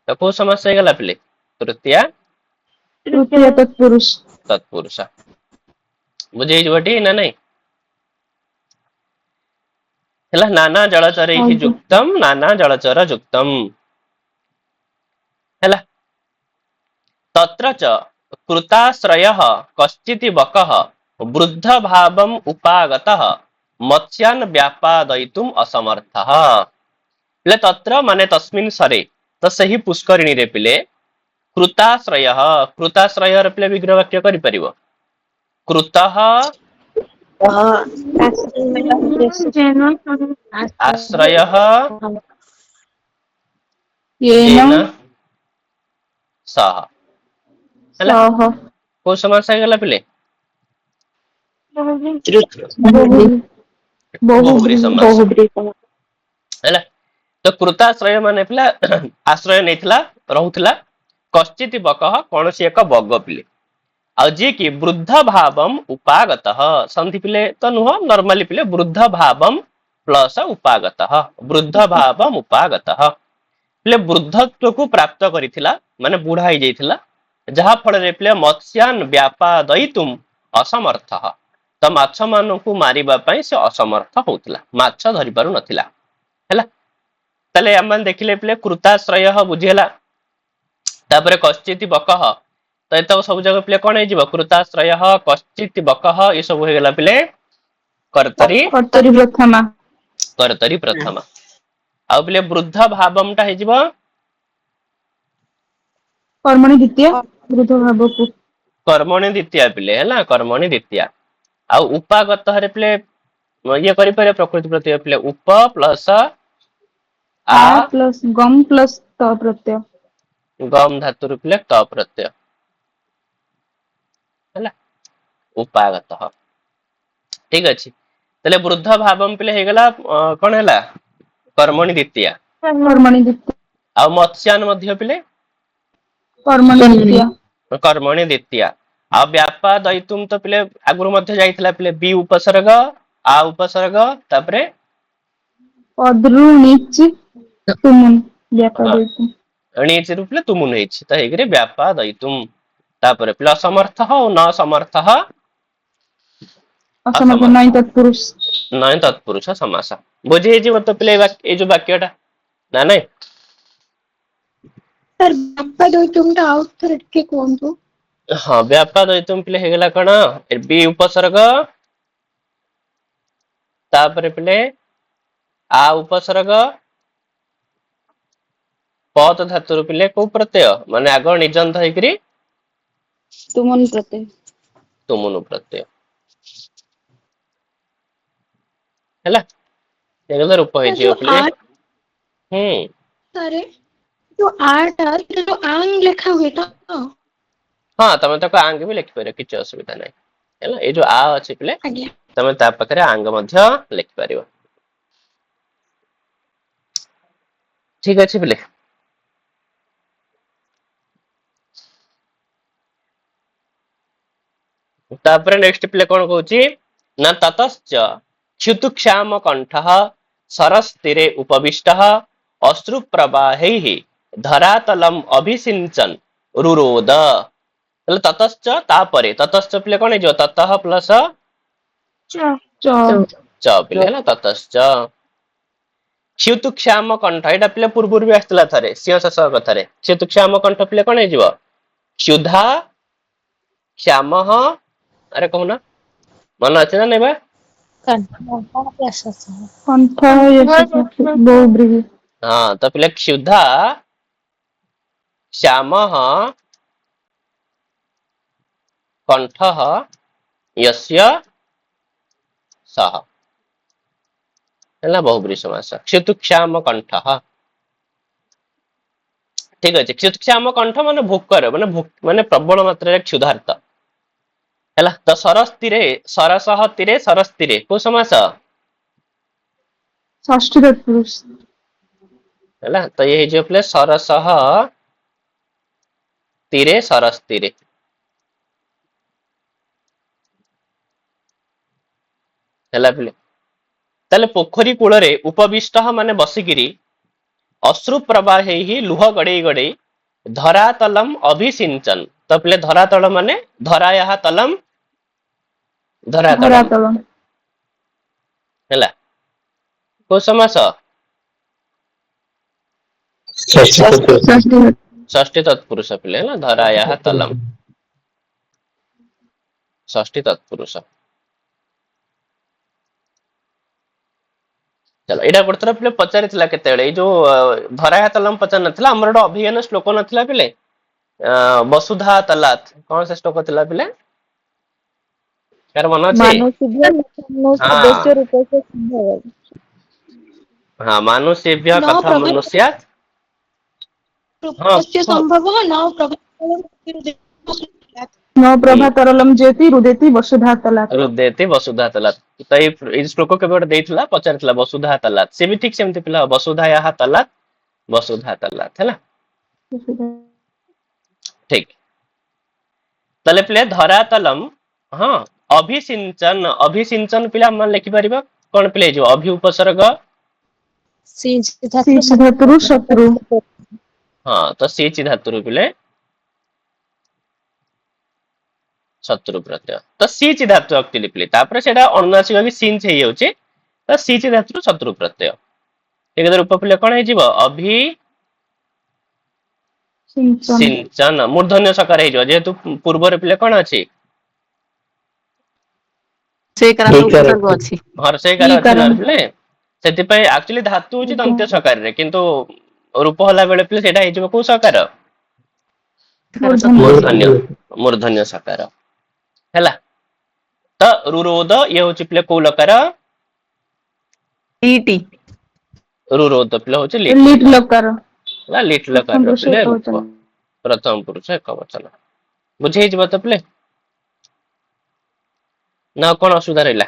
ତ କୋଉ ସମାସ ହେଇଗଲା ପିଲେ ତୃତୀୟା ତୃତୀୟ ତତ୍ପୁରୁଷ। ତତ୍ପୁରୁଷ ବୁଝେଇଯିବଟି ନା ନାଇଁ ହେଲା ନାନା ଜଳଚର ଆଜ୍ଞା। ଯୁକ୍ତମ ନାନା ଜଳଚର ଯୁକ୍ତମ ହେଲା ତତ୍ର ଚ କୃତାଶ୍ରୟଃ କଶ୍ଚିତ୍ ବକଃ ବୃଦ୍ଧ ଭାବମ୍ ଉପାଗତଃ ମତ୍ସ୍ୟାନ୍ ବ୍ୟାପାଦୟିତୁମ୍ ଅସମର୍ଥଃ ପିଲେ ତତ୍ର ମାନେ ତସ୍ମିନ୍ ସରେ ତ ସେହି ପୁଷ୍କରିଣୀରେ ପିଲେ କୃତାଶ୍ରୟର ପିଲେ ବିଗ୍ରହ ବାକ୍ୟ କରିପାରିବ କୃତଃ ଆଶ୍ରୟଃ येन येन ସହ ହେଲା ସହ କୋଉ ସମାସ ହେଇଗଲା ପିଲେ ବହୁବ୍ରୀ ସମାସ ହେଲା ତ କୃତାଶ୍ରୟ ମାନେ ପିଲା ଆଶ୍ରୟ ନେଇଥିଲା ରହୁଥିଲା କଶ୍ଚିତ୍ ବକଃ କୌଣସି ଏକ ବଗ ପିଲେ ଆଉ ଯିଏ କି ବୃଦ୍ଧ ଭାବମ୍ ଉପାଗତଃ ସନ୍ଧି ପିଲେ ତ ନୁହଁ ନର୍ମାଲି ପିଲେ ବୃଦ୍ଧ ଭାବମ୍ ପ୍ଲସ ଉପାଗତଃ ବୃଦ୍ଧ ଭାବମ୍ ଉପାଗତଃ ପିଲେ ବୃଦ୍ଧତ୍ୱକୁ ପ୍ରାପ୍ତ କରିଥିଲା ମାନେ ବୁଢା ହେଇଯାଇଥିଲା ଯାହା ଫଳରେ ପିଲେ ମତ୍ସ୍ୟାନ୍ ବ୍ୟାପାଦୟିତୁମ୍ ଅସମର୍ଥଃ ତ ମାଛ ମାନଙ୍କୁ ମାରିବା ପାଇଁ ସେ ଅସମର୍ଥ ହଉଥିଲା ମାଛ ଧରି ପାରୁ ନଥିଲା ହେଲା ତାହେଲେ ଆମେ ଦେଖିଲେ ପିଲେ କୃତାଶ୍ରୟ ବୁଝିହେଲା ତାପରେ କଶ୍ଚିତ୍ ବକଃ ତ ଏତକ ସବୁ ଜାଗା ପିଲେ କଣ ହେଇଯିବ କୃତାଶ୍ରୟ କଶ୍ଚିତ୍ ବକଃ ଏ ସବୁ ହେଇଗଲା ପିଲେ କର୍ତ୍ତରୀ ପ୍ରଥମା କର୍ତ୍ତରୀ ପ୍ରଥମା ଆଉ ପିଲେ ବୃଦ୍ଧ ଭାବମ୍ ଟା ହେଇଯିବ କର୍ମଣି ଦ୍ୱିତୀୟ ବୃଦ୍ଧ ଭାବକୁ କର୍ମଣି ଦ୍ୱିତୀୟା ପିଲେ ହେଲା କର୍ମଣି ଦ୍ୱିତୀୟା ଆଉ ଉପାଗତ ପିଲେ ଇଏ କରିପାରିବା ପ୍ରକୃତି ପ୍ରତ୍ୟୟ ପିଲେ ଉପ ପ୍ଲସ ଆ ପ୍ଲସ୍ ଗମ୍ ପ୍ଲସ୍ ତ ପ୍ରତ୍ୟୟ ଗମ୍ ଧାତୁରୁ ପିଲେ ତ ପ୍ରତ୍ୟୟ ହେଲା ଉପାଗତଃ ଠିକ ଅଛି ତାହେଲେ ବୃଦ୍ଧ ଭାବମ୍ ପିଲେ ହେଇଗଲା କଣ ହେଲା କର୍ମଣି ଦ୍ୱିତୀୟା କର୍ମଣି ଦ୍ୱିତୀୟ ଆଉ ମତ୍ସ୍ୟାନ୍ ମଧ୍ୟ ପିଲେ କର୍ମଣି ଦ୍ୱିତୀୟ କର୍ମଣି ଦ୍ୱିତୀୟା ଆଉ ବ୍ୟାପାଦୟିତୁମ୍ ତ ପିଲେ ଆଗରୁ ମଧ୍ୟ ଯାଇଥିଲା ପିଲେ ବି ଉପସର୍ଗ ଆ ଉପସର୍ଗ ତାପରେ ଅଦ୍ରୁ ନିଚ ତୁମୁନ ବ୍ୟାପାଦୟିତୁମ୍ ଣିଚ ରୁ ପିଲେ ତୁମୁନ ହେଇଛି ତ ହେଇକିରି ବ୍ୟାପାଦୟିତୁମ୍ ତାପରେ ପିଲେ ଅସମର୍ଥଃ ଆଉ ନ ସମର୍ଥଃ ଅସମର୍ଥ ନଇଁ ତତ୍ପୁରୁଷ ନଇଁ ତତ୍ପୁରୁଷ ସମାସ ବୁଝି ହେଇଯିବ ତ ପିଲେ ଏଇ ଯୋଉ ବାକ୍ୟ ଟା ନା ନାଇଁ ସାର୍ ବ୍ୟାପାଦୟିତୁମ୍ ଟା ଆଉ ଥରେ ଟିକେ କୁହନ୍ତୁ ହଁ ବ୍ୟାପାଦୟିତୁମ୍ ପିଲେ ହେଇଗଲା କଣ ବି ଉପସର୍ଗ ତାପରେ ପିଲେ ଆ ଉପସର୍ଗ ପଦ ଧାତୁରୁ ପିଲେ କୋଉ ପ୍ରତ୍ୟୟ ମାନେ ଆଗ ନିଜନ୍ତ ହେଇକିରି ତୁମନ ପ୍ରତ୍ୟୟ ତୁମୁନୁ ପ୍ରତ୍ୟୟ ହେଲା ହେଇଗଲା ରୂପ ସାର୍ ହେଇଯିବ ଯୋଉ ପିଲେ ସାରେ ଯୋଉ ଟା ଯୋଉ ଆଂ ଲେଖା ହୁଏ ତ ହଁ ତମେ ତାକୁ ଆଙ୍ଗ ବି ଲେଖିପାରିବ କିଛି ଅସୁବିଧା ନାହିଁ ହେଲା ଏଇ ଯୋଉ ଆ ଅଛି ପିଲେ ଆଜ୍ଞା ତମେ ତା ପାଖରେ ଆଙ୍ଗ ମଧ୍ୟ ଲେଖିପାରିବ ଠିକ ଅଛି ପିଲେ ତାପରେ ନେକ୍ସଟ ପିଲେ କଣ କହୁଛି ନା ତତଶ୍ଚ କ୍ଷୁତୁକ୍ଷାମ କଣ୍ଠଃ ସରସ୍ତିରେ ଉପବିଷ୍ଟଃ ଅଶ୍ରୁ ପ୍ରବାହୈଃ ଧରାତଲମ୍ ଅଭିସିଞ୍ଚନ୍ ରୁରୋଦ ତାହେଲେ ତତଶ୍ଚ ତାପରେ ତତଶ୍ଚ ପିଲେ କଣ ହେଇଯିବ ତତଃ ପ୍ଲସ ଚ ଚ ପିଲେ ହେଲା ତତଶ୍ଚ କ୍ଷୁତୁକ୍ଷାମ କଣ୍ଠ ଏଇଟା ପିଲେ ପୂର୍ବରୁ ବି ଆସିଥିଲା ଥରେ ସିଂହ ଶେଷ କଥାରେ କ୍ଷୁତୁକ୍ଷାମ କଣ୍ଠ ପିଲେ କଣ ହେଇଯିବ କ୍ଷୁଧା ଶ୍ୟାମଃ ଆରେ କହୁନ ମନେ ଅଛି ନା ନାଇଁ ବା କଣ୍ଠ ବହୁବ୍ରୀହି ହଁ ତ ପିଲେ କ୍ଷୁଧା ଶ୍ୟାମଃ କଣ୍ଠଃ ୟସ୍ୟ ସହ ହେଲା ବହୁବ୍ରୀହି ସମାସ କ୍ଷୁତୁକ୍ଷାମ କଣ୍ଠଃ ଠିକ ଅଛି କ୍ଷୁତୁକ୍ଷାମ କଣ୍ଠ ମାନେ ଭୋକରେ ମାନେ ପ୍ରବଳ ମାତ୍ରାରେ କ୍ଷୁଧାର୍ତ ହେଲା ତ ସରସ୍ତିରେ ସରସହ ତୀରେ ସରସ୍ତିରେ କୋଉ ସମାସ ଷଷ୍ଠୀ ତତ୍ପୁରୁଷ ହେଲା ତ ଇଏ ହେଇଯିବ ପିଲେ ସରସହ ତୀରେ ସରସ୍ତିରେ ହେଲା ପିଲେ ତାହେଲେ ପୋଖରୀ କୂଳରେ ଉପବିଷ୍ଟ ମାନେ ବସିକିରି ଅଶ୍ରୁ ପ୍ରବାହୈ ଲୁହ ଗଡେଇ ଗଡେଇ ଧରାତଲମ୍ ଅଭିସିଞ୍ଚନ। ତ ପିଲେ ଧରାତଳ ମାନେ ଧରାୟାଃ ତଲମ୍ ଧରାତଳମ୍ ଧରାତଳ ହେଲା। କୋଉ ସମାସ? ଷଷ୍ଠୀ ତତ୍ପୁରୁଷ ପିଲେ ହେଲା। ଧରାୟାଃ ତଲମ୍ ଷଷ୍ଠୀ ତତ୍ପୁରୁଷ। ଚାଲ ଏଇଟା ଗୋଟେ ଥର ପିଲେ ପଚାରିଥିଲା କେତେବେଳେ, ଏଇ ଯୋଉ ଧରାୟାଃ ତଲମ୍ ପଚାରି ନଥିଲା, ଆମର ଗୋଟେ ଅଭିଜ୍ଞାନ ଶ୍ଲୋକ ନଥିଲା ପିଲେ ବସୁଧା ତଲାତ୍, କଣ ସେ ଶ୍ଲୋକ ଥିଲା ପିଲେ? କାର ମନେ ଅଛି? ସଦସ୍ୟ ରୂପ ସେ ସମ୍ଭବ। ହଁ ମାନୁଷେଭ୍ୟ न କଥା प्रभु ମନୁଷ୍ୟାତ୍। ହଁ रूपस्य संभवः न प्रभु ନ ପ୍ରଭା ତରଲମ୍ ଜ୍ୟୋତି ରୁଦେତି ବସୁଧା ତଲାତ୍। ରୁଦେତି ବସୁଧା ତଲାତ୍। ତ ଏଇ ଶ୍ଲୋକ କେବେ ଗୋଟେ ଦେଇଥିଲା, ପଚାରିଥିଲା ବସୁଧା ତଲାତ୍। ସେ ବି ଠିକ ସେମିତି ପିଲା ବସୁଧାୟାଃ ତଲାତ୍ ବସୁଧା ତଲାତ୍ ହେଲା। ଠିକ। ତାହେଲେ ପିଲେ ଧରାତଲମ୍ ହଁ ଅଭିସିଞ୍ଚନ। ଅଭିସିଞ୍ଚନ ପିଲା ଆମେ ଲେଖିପାରିବା କଣ ପିଲେ? ଏଇ ଯୋଉ ଅଭି ଉପସର୍ଗ ସିଚ୍ ଧାତୁରୁ ଶତ୍ରୁ ହଁ ତ ସିଚ୍ ଧାତୁରୁ ପିଲେ ଶତ୍ରୁ ପ୍ରତ୍ୟୟ। ତ ସିଚ୍ ଧାତୁ ଆକ୍ଚୁଆଲି ପିଲେ ତାପରେ ସେଇଟା ଅନୁନାସିକ ବି ସିଞ୍ଚ ହେଇଯାଉଛି। ତ ସିଚ୍ ଧାତୁରୁ ଶତ୍ରୁ ପ୍ରତ୍ୟୟ। ଠିକ ରୂପ ପିଲେ କଣ ହେଇଯିବ? ଅଭି ସିଞ୍ଚନ ସିଞ୍ଚନ ମୂର୍ଧନ୍ୟ ସକାର ହେଇଯିବ, ଯେହେତୁ ପୂର୍ବରେ ପିଲେ କଣ ଅଛି? ହର୍ଷେଇକାର ଅଛି ନା ପିଲେ, ସେଥିପାଇଁ ଆକ୍ଚୁଆଲି ଧାତୁ ହଉଛି ଆଜ୍ଞା ଦନ୍ତ୍ୟ ସକାରରେ, କିନ୍ତୁ ରୂପ ହେଲା ବେଳେ ପିଲେ ସେଇଟା ହେଇଯିବ କୋଉ ସକାର? ମୂର୍ଧନ୍ୟ ମୂର୍ଧନ୍ୟ ସକାର ହେଲା। ତ ରୁରୋଧ ଇଏ ହଉଛି ପିଲେ କୋଉ ଲକାର? ରୁରୋଧ ପିଲେ ହଉଛି ଲିଟ୍ ଲିଟ୍ ଲକାର ଲକାର ହେଲା। ଲିଟ୍ ପ୍ରଥମ ଲକାର ପୁରୁଷ ପିଲେ ରୂପ, ଏକବଚନ। ପ୍ରଥମ ପୁରୁଷ ଏକ ବଚନ। ବୁଝି ହେଇଯିବ ତ ପିଲେ ନା ଆଉ କଣ ଅସୁବିଧା ରହିଲା?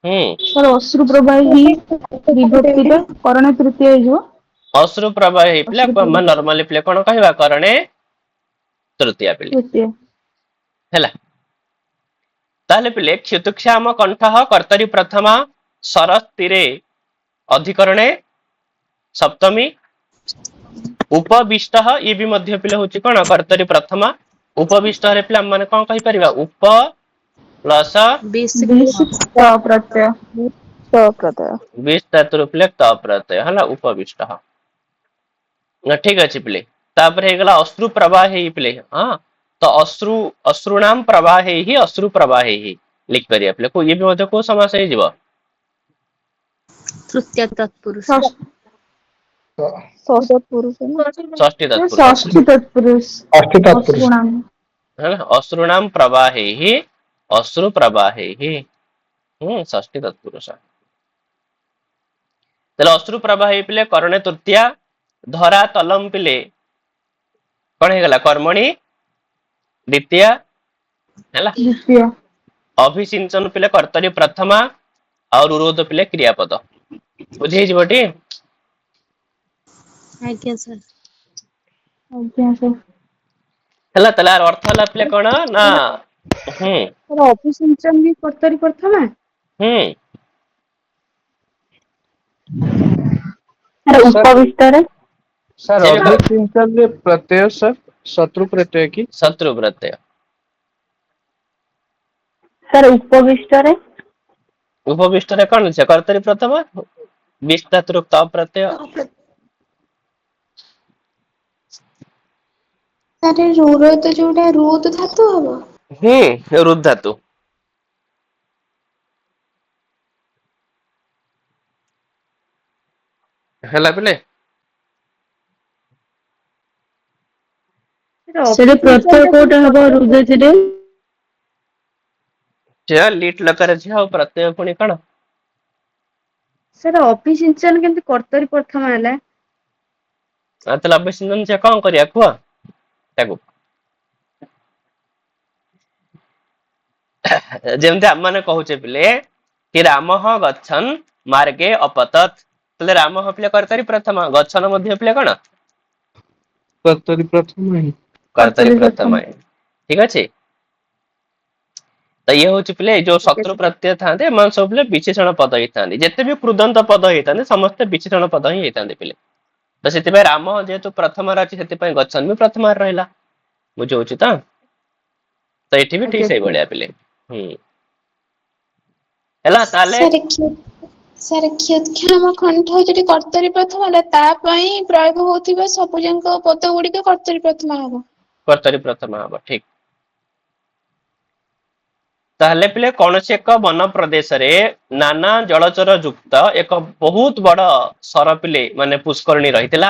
ହୁଁ ସାର୍ ଅଶ୍ରୁ ପ୍ରବାହୀ ବିଭକ୍ତିଟା କରଣ ତୃତୀୟ ହେଇଯିବ। ଅଶ୍ରୁ ପ୍ରବାହୀ ପିଲା ଅଶ୍ରୁ ପ୍ରବାହୀ ନର୍ମାଲି ପିଲେ କଣ କହିବା? କରଣେ ତୃତୀୟା ପିଲେ ତୃତୀୟ ହେଲା। ତାହେଲେ ପିଲେ କ୍ଷୁତୁକ୍ଷାମ କଣ୍ଠଃ କର୍ତ୍ତରୀ ପ୍ରଥମା ସରସ୍ତିରେ ଅଧିକରଣେ ସପ୍ତମୀ ଉପବିଷ୍ଟ। ଇଏ ବି ମଧ୍ୟ ପିଲା ହଉଛି କଣ? କର୍ତ୍ତରୀ ପ୍ରଥମା। ଉପବିଷ୍ଟରେ ପିଲା ମାନେ କଣ କହିପାରିବା? ଉପ ପ୍ଲସ ତ ପ୍ରତ୍ୟୟ ବିଶ୍ ଧାତୁରୁ ପିଲେ ତ ପ୍ରତ୍ୟୟ ହେଲା ଉପବିଷ୍ଟ। ନା ଠିକ ଅଛି ପିଲେ। ତାପରେ ହେଇଗଲା ଅଶ୍ରୁ ପ୍ରବାହୈ ପିଲେ। ହଁ ତ ଅଶ୍ରୁଣାମ ପ୍ରବାହୈ ଅଶ୍ରୁ ପ୍ରବାହୈ ଲିଖିପାରିବା ପିଲେ। ଇଏ ବି ମଧ୍ୟ କୋଉ ସମାସ ହେଇଯିବ? ତୃତୀୟ ତତ୍ପୁରୁଷ। ଷଷ୍ଠ ପୁରୁଷ ଷଷ୍ଠୀ ତତ୍ପୁରୁଷ ଷଷ୍ଠୀ ତତ୍ପୁରୁଷ ଅଶ୍ରୁଣାମ ହେଲା। ଅଶ୍ରୁଣାମ ପ୍ରବାହୈ ଅଶ୍ରୁ ପ୍ରବାହୈ ଷଷ୍ଠୀ ତତ୍ପୁରୁଷ। ତାହେଲେ ଅଶ୍ରୁ ପ୍ରବାହୈ ପିଲେ କରଣେ ତୃତୀୟା। ଧରା ତଲମ ପିଲେ କଣ ହେଇଗଲା? କର୍ମଣି ଦ୍ୱିତୀୟା ହେଲା। ଦ୍ୱିତୀୟ ଅଭିସିଞ୍ଚନ ପିଲେ କର୍ତ୍ତରୀ ପ୍ରଥମା, ଆଉ ରୁରୋଧ ପିଲେ କ୍ରିୟାପଦ। ବୁଝି ହେଇଯିବଟି? ଆଜ୍ଞା ସାର୍। ଆଜ୍ଞା ସାର୍। ହେଲା। ତାହେଲେ ଆର ଅର୍ଥ ହେଲା ପିଲେ କଣ ନା ହୁଁ ଅଭିସିଞ୍ଚନ ବି କର୍ତ୍ତରୀ ପ୍ରଥମା। ହୁଁ ଉପବିଷ୍ଟରେ ସାର୍ ସେ ବି ଅଭିସିଞ୍ଚନରେ ପ୍ରତ୍ୟୟ ସାର୍ ଶତ୍ରୁ ପ୍ରତ୍ୟୟ କି? ଶତ୍ରୁ ପ୍ରତ୍ୟୟ। ସାର୍ ଉପବିଷ୍ଟରେ ଉପବିଷ୍ଟରେ କଣ ଅଛି? କର୍ତ୍ତରୀ ପ୍ରଥମା ବିଶ୍ ଧାତୁରୁ ତ ପ୍ରତ୍ୟୟ। ଆରେ ରୁରୋଧ ଯୋଉଟା ରୁଦ୍ ଧାତୁ ହବ। ରୁଦ୍ ଧାତୁ। ହେଲା ପିଲେ। ସେଠି ପ୍ରତ୍ୟୟ କୋଉଟା ହବ ରୁଦେତିରେ? ଝିଅ ଲିଟ୍ ଲକାର ଝିଅ ଆଉ ପ୍ରତ୍ୟୟ ପୁଣି କଣ? ସାର୍ ଅଭିସିଞ୍ଚନ କେମିତି କର୍ତ୍ତରୀ ପ୍ରଥମା ହେଲା? ଆଉ ତାହେଲେ ଅଭିସିଞ୍ଚନ ଝିଅ କଣ କରିବା କୁହ ତାକୁ? ଯେମିତି ଆମେ ମାନେ କହୁଛେ ପିଲେ କି ରାମ ଗଛନ୍ ମାର୍ଗେ ଅପତତ୍। ତାହେଲେ ରାମ ପିଲେ କର୍ତ୍ତରୀ ପ୍ରଥମା, ଗଛନ ମଧ୍ୟ ପିଲେ କଣ? କର୍ତ୍ତରୀ ପ୍ରଥମା ହିଁ। କର୍ତ୍ତରୀ ପ୍ରଥମା। ଠିକ ଅଛି। तो ये हूँ पिले जो शत्रु प्रत्यय था एम सब पिले विशेषण पद ही था जिते भी कृदंत पद ही था समस्ते विशेषण पद ही होता पिले तो से राम जेहेतु प्रथम अच्छी से गच्छन भी प्रथम रहा बुझे तो ये भी ठीक से भाया पिले ହେଲା ତାହେଲେ ସାର୍ କ୍ଷୁତ୍କ୍ଷାମ ଖଣ୍ଡ ଯଦି କର୍ତ୍ତରୀ ପ୍ରଥମ ହେଲା ତା ପାଇଁ ପ୍ରୟୋଗ ହଉଥିବା ସବୁ ଯାକ ପଦ ଗୁଡିକ କର୍ତ୍ତରୀ ପ୍ରଥମ ହବ। କର୍ତ୍ତରୀ ପ୍ରଥମ ହବ ଠିକ। ତାହେଲେ ପିଲେ କୌଣସି ଏକ ବନ ପ୍ରଦେଶରେ ନାନା ଜଳଚର ଯୁକ୍ତ ଏକ ବହୁତ ବଡ ସର ପିଲେ ମାନେ ପୁଷ୍କରଣୀ ରହିଥିଲା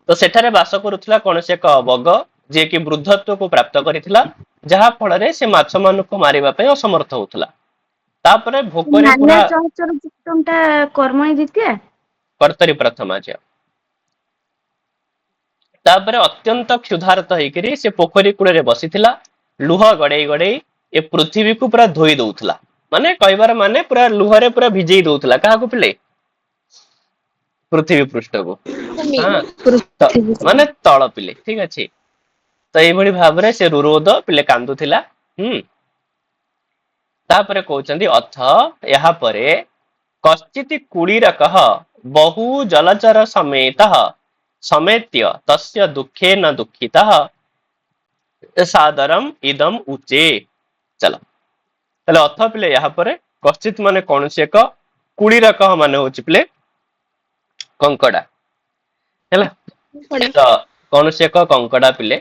ତ ସେଠାରେ ବାସ କରୁଥିଲା କୌଣସି ଏକ ବଗ ଯିଏକି ବୃଦ୍ଧତ୍ୱକୁ ପ୍ରାପ୍ତ କରିଥିଲା ଯାହା ଫଳରେ ସେ ମାଛ ମାନଙ୍କୁ ମାରିବା ପାଇଁ ଅସମର୍ଥ ହଉଥିଲା। ତାପରେ ଭୋକରେ ପୁରା ଚଳଚର ଯୁକ୍ତଟା କର୍ମଣି ଦ୍ୱିତୀୟ କର୍ତ୍ତରୀ ପ୍ରଥମା ଝିଅ ତାପରେ ଅତ୍ୟନ୍ତ କ୍ଷୁଧାର୍ତ ହେଇକରି ସେ ପୋଖରୀ କୂଳରେ ବସିଥିଲା ଲୁହ ଗଡେଇ ଗଡେଇ ଏ ପୃଥିବୀକୁ ପୁରା ଧୋଇ ଦଉଥିଲା ମାନେ କହିବାର ମାନେ ପୁରା ଲୁହରେ ପୁରା ଭିଜେଇ ଦଉଥିଲା କାହାକୁ ପିଲେ ପୃଥିବୀ ପୃଷ୍ଠକୁ ମାନେ ତଳ ପିଲେ ଠିକ ଅଛି ତ ଏଇଭଳି ଭାବରେ ସେ ରୁରୋଧ ପିଲେ କାନ୍ଦୁଥିଲା ତାପରେ କହୁଛନ୍ତି ଅଥ ଏହା ପରେ କଶ୍ଚିତ୍ କୁଳୀରକଃ ବହୁ ଜଲଚର ସମେତଃ ସମେତ୍ୟ ତସ୍ୟ ଦୁଃଖେ ନ ଦୁଃଖିତଃ ସାଦରମ୍ ଇଦମ୍ ଉଚେ ଚଲ ତାହେଲେ ଅଥ ପିଲେ ଏହା ପରେ କଶ୍ଚିତ୍ ମାନେ କୌଣସି ଏକ କୁଳୀରକଃ ମାନେ ହଉଛି ପିଲେ କଙ୍କଡା ହେଲା ତ କୌଣସି ଏକ କଙ୍କଡା ପିଲେ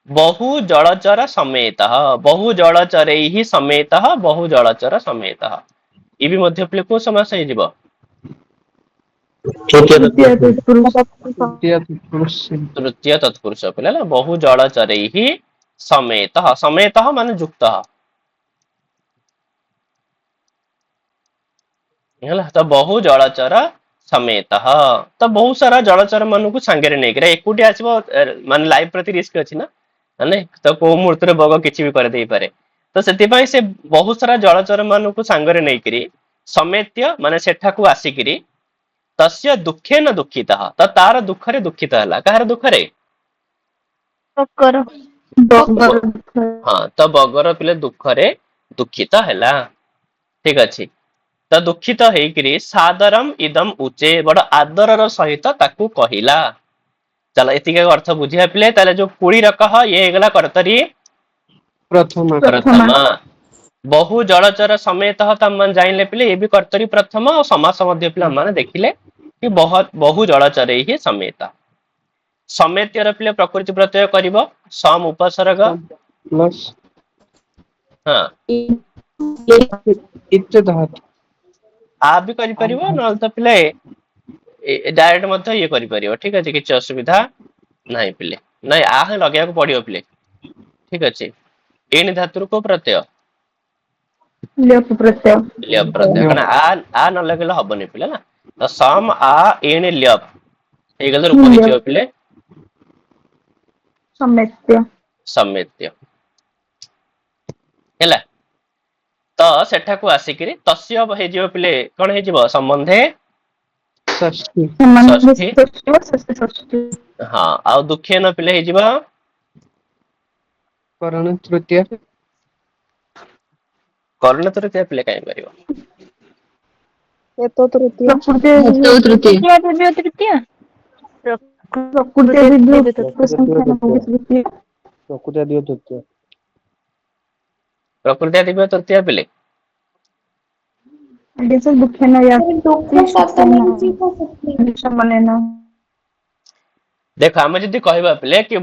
ବହୁ ଜଳଚର ସମେତଃ ବହୁ ଜଳଚରୈ ସମେତଃ ବହୁ ଜଳଚର ସମେତଃ ଇଏ ବି ମଧ୍ୟ ପିଲେ କୋଉ ସମାସ ହେଇଯିବ ତୃତୀୟ ତତ୍ପୁରୁଷ ପିଲା ହେଲା ବହୁ ଜଳଚରୈ ସମେତଃ ସମେତଃ ମାନେ ଯୁକ୍ତ ହେଲା ତ ବହୁ ଜଳଚର ସମେତଃ ତ ବହୁତ ସାରା ଜଳଚର ମାନଙ୍କୁ ସାଙ୍ଗରେ ନେଇକି ଏକୁଟି ଆସିବ ମାନେ ଲାଇଫ ପ୍ରତି ରିସ୍କ ଅଛି ନା ମାନେ ତ କୋଉ ମୁହୂର୍ତ୍ତରେ ବଗ କିଛି ବି କରିଦେଇପାରେ ତ ସେଥିପାଇଁ ସେ ବହୁତ ସାରା ଜଳଚର ମାନଙ୍କୁ ସାଙ୍ଗରେ ନେଇକିରି ସମେତ୍ୟ ମାନେ ସେଠାକୁ ଆସିକିରି ତସ୍ୟ ଦୁଃଖେ ନ ଦୁଃଖିତଃ ତ ତାର ଦୁଃଖରେ ଦୁଃଖିତ ହେଲା କାହାର ଦୁଃଖରେ ହଁ ତ ବଗର ପିଲେ ଦୁଃଖରେ ଦୁଃଖିତ ହେଲା ଠିକ ଅଛି ତ ଦୁଃଖିତ ହେଇକିରି ସାଦରମ୍ ଇଦମ୍ ଉଚେ ବଡ ଆଦରର ସହିତ ତାକୁ କହିଲା ଚାଲ ଏତିକି ଅର୍ଥ ବୁଝିବା ପିଲେ ତାହେଲେ ଯୋଉ କୁଳୀରକଃ ଇଏ ହେଇଗଲା କର୍ତ୍ତରୀ ପ୍ରଥମ ବହୁ ଜଳଚର ସମେତ ତମମାନେ ଜାଣିଲେ ପିଲେ ଏ ବି କର୍ତ୍ତରୀ ପ୍ରଥମ ଆଉ ସମାସ ମଧ୍ୟ ପିଲାମାନେ ଦେଖିଲେ କି ବହୁ ଜଳଚର ହିଁ ସମେତ ସಮೇତ୍ୟର ପିଲେ ପ୍ରକୃତି ପ୍ରତ୍ୟୟ କରିବ ସମ ଉପସର୍ଗ ହଁ ଆ ବି କରିପାରିବ ନହେଲେ ତ ପିଲେ ଡାଇରେକ୍ଟ ମଧ୍ୟ ଇଏ କରିପାରିବ ଠିକ ଅଛି କିଛି ଅସୁବିଧା ନାହିଁ ପିଲେ ନାଇଁ ଆ ହିଁ ଲଗେଇବାକୁ ପଡିବ ପିଲେ ଠିକ ଅଛି ଏଣି ଧାତୁରୁ କୋଉ ପ୍ରତ୍ୟୟ ଲ୍ୟପ୍ ପ୍ରତ୍ୟୟ କାରଣ ଆ ନ ଲଗେଇଲେ ହବନି ପିଲେ ନା ତ ସମ ଆ ଏଣି ଲ୍ୟପ୍ ହେଇଗଲେ ରୂପ ହେଇଯିବ ପିଲେ ସಮೇତ୍ୟ ହେଲା ତ ସେଠାକୁ ଆସିକିରି ତସ୍ୟ ହେଇଯିବ ପିଲେ କଣ ହେଇଯିବ ସମ୍ବନ୍ଧେ ଷଷ୍ଠୀ ହଁ ଆଉ ଦୁଃଖେ ନ ପିଲେ ହେଇଯିବ କରଣ ତୃତୀୟ ପିଲେ କାହିଁ ପାରିବ ପ୍ରକୃତି ଦିବ୍ୟ ତୃତୀୟ ପିଲେ ଦେଖ ଆମେ ଯଦି କହିବା ପିଲେ କି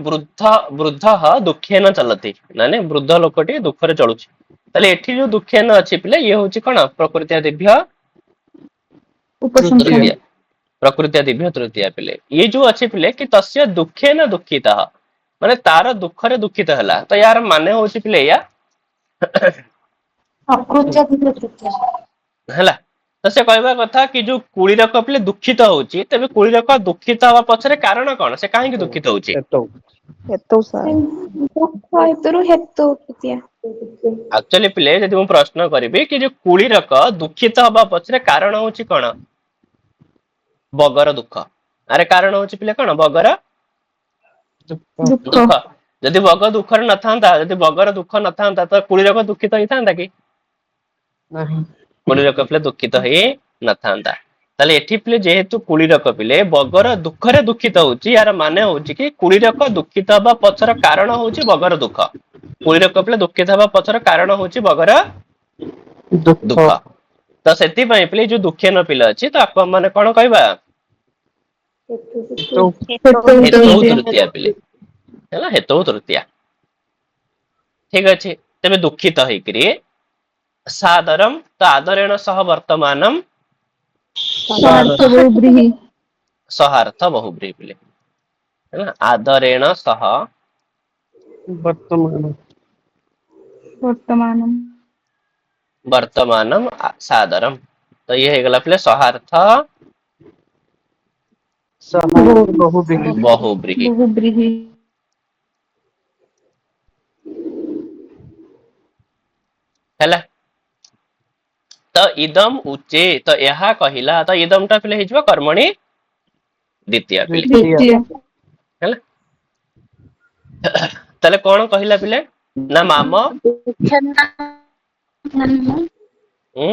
ବୃଦ୍ଧ ଦୁଃଖେନ ଚଲତି ମାନେ ବୃଦ୍ଧ ଲୋକଟି ଦୁଃଖରେ ଚଳୁଛି ତାହେଲେ ଏଠି ଯୋଉ ଦୁଃଖେନ ଅଛି ପିଲେ ଇଏ ହଉଛି କଣ ପ୍ରକୃତି ଦିବ୍ୟ ପ୍ରକୃତି ଦିବ୍ୟ ତୃତୀୟ ପିଲେ ଇଏ ଯୋଉ ଅଛି ପିଲେ କି ତସ୍ୟ ଦୁଃଖେନ ଦୁଃଖିତ ମାନେ ତାର ଦୁଃଖରେ ଦୁଃଖିତ ହେଲା ତ ୟାର ମାନେ ହଉଛି ପିଲେ ଏଇଆ ହେଲା ତ ସେ କହିବା କଥା କି ଯୋଉ କୁଳୀରକ ପିଲେ ଦୁଃଖିତ ହଉଛି ତେବେ କୁଳୀରକ ଦୁଃଖିତ ହବା ପଛରେ କାରଣ କଣ ସେ କାହିଁକି ଦୁଃଖିତ ହଉଛି ଆକ୍ଚୁଆଲି ପିଲେ ଯଦି ମୁଁ ପ୍ରଶ୍ନ କରିବି କି ଯୋଉ କୁଳୀରକ ଦୁଃଖିତ ହବା ପଛରେ କାରଣ ହଉଛି କଣ ବଗର ଦୁଃଖ ଆରେ କାରଣ ହଉଛି ପିଲେ କଣ ବଗର ଦୁଃଖ ଯଦି ବଗ ଦୁଃଖରେ ନଥାନ୍ତା ଯଦି ବଗର ଦୁଃଖ ନଥାନ୍ତା ତ କୁଳୀରକ ଦୁଃଖିତ ହେଇଥାନ୍ତା କି नहीं କୁଳିର କପିଲେ ଦୁଃଖିତ ହେଇ ନଥାନ୍ତା। ତାହେଲେ ଏଠି ପିଲେ ଯେହେତୁ କୁଳିର କପିଲେ ବଗର ଦୁଃଖରେ ଦୁଃଖିତ ହଉଛି, ୟାର ମାନେ ହଉଛି କି କୁଳିରକ ଦୁଃଖିତ ହବା ପଛର କାରଣ ହଉଛି ବଗର ଦୁଃଖ। କୁଳିର କପିଲେ ଦୁଃଖିତ ହବା ପଛର କାରଣ ହଉଛି ବଗର दुख ଦୁଃଖ। ତ ସେଥିପାଇଁ ପିଲେ ଯୋଉ ଦୁଃଖୀନ ପିଲା ଅଛି ତାକୁ ଆମେ ମାନେ କଣ କହିବା? तो ହେତଉ ତୃତୀୟା ପିଲେ ହେଲା, ହେତଉ ତୃତୀୟା। ଠିକ ଅଛି। ତେବେ ଦୁଃଖିତ ହେଇକିରି ସାଦରମ୍, ତ ଆଦରେଣ ସହ ବର୍ତ୍ତମାନମ୍ ସହାର୍ଥ ବହୁବ୍ରୀହି ପିଲେ ହେଲା, ଆଦରେଣ ସହ वर्तमान ବର୍ତ୍ତମାନମ୍ ସାଦରମ୍, ତ ଇଏ ହେଇଗଲା ପିଲେ ସହାର୍ଥ बहुब्रीहि ବହୁବ୍ରୀହି। ହେଲା। ତ ଇଦମ ଉଚେ, ତ ଏହା କହିଲା, ତ ଇଦମ ଟା ପିଲେ ହେଇଯିବ କର୍ମଣି ଦ୍ୱିତୀୟା ପିଲେ द्वितीय ହେଲା। ତାହେଲେ କଣ କହିଲା ପିଲେ ନା ମାମ ଉଁ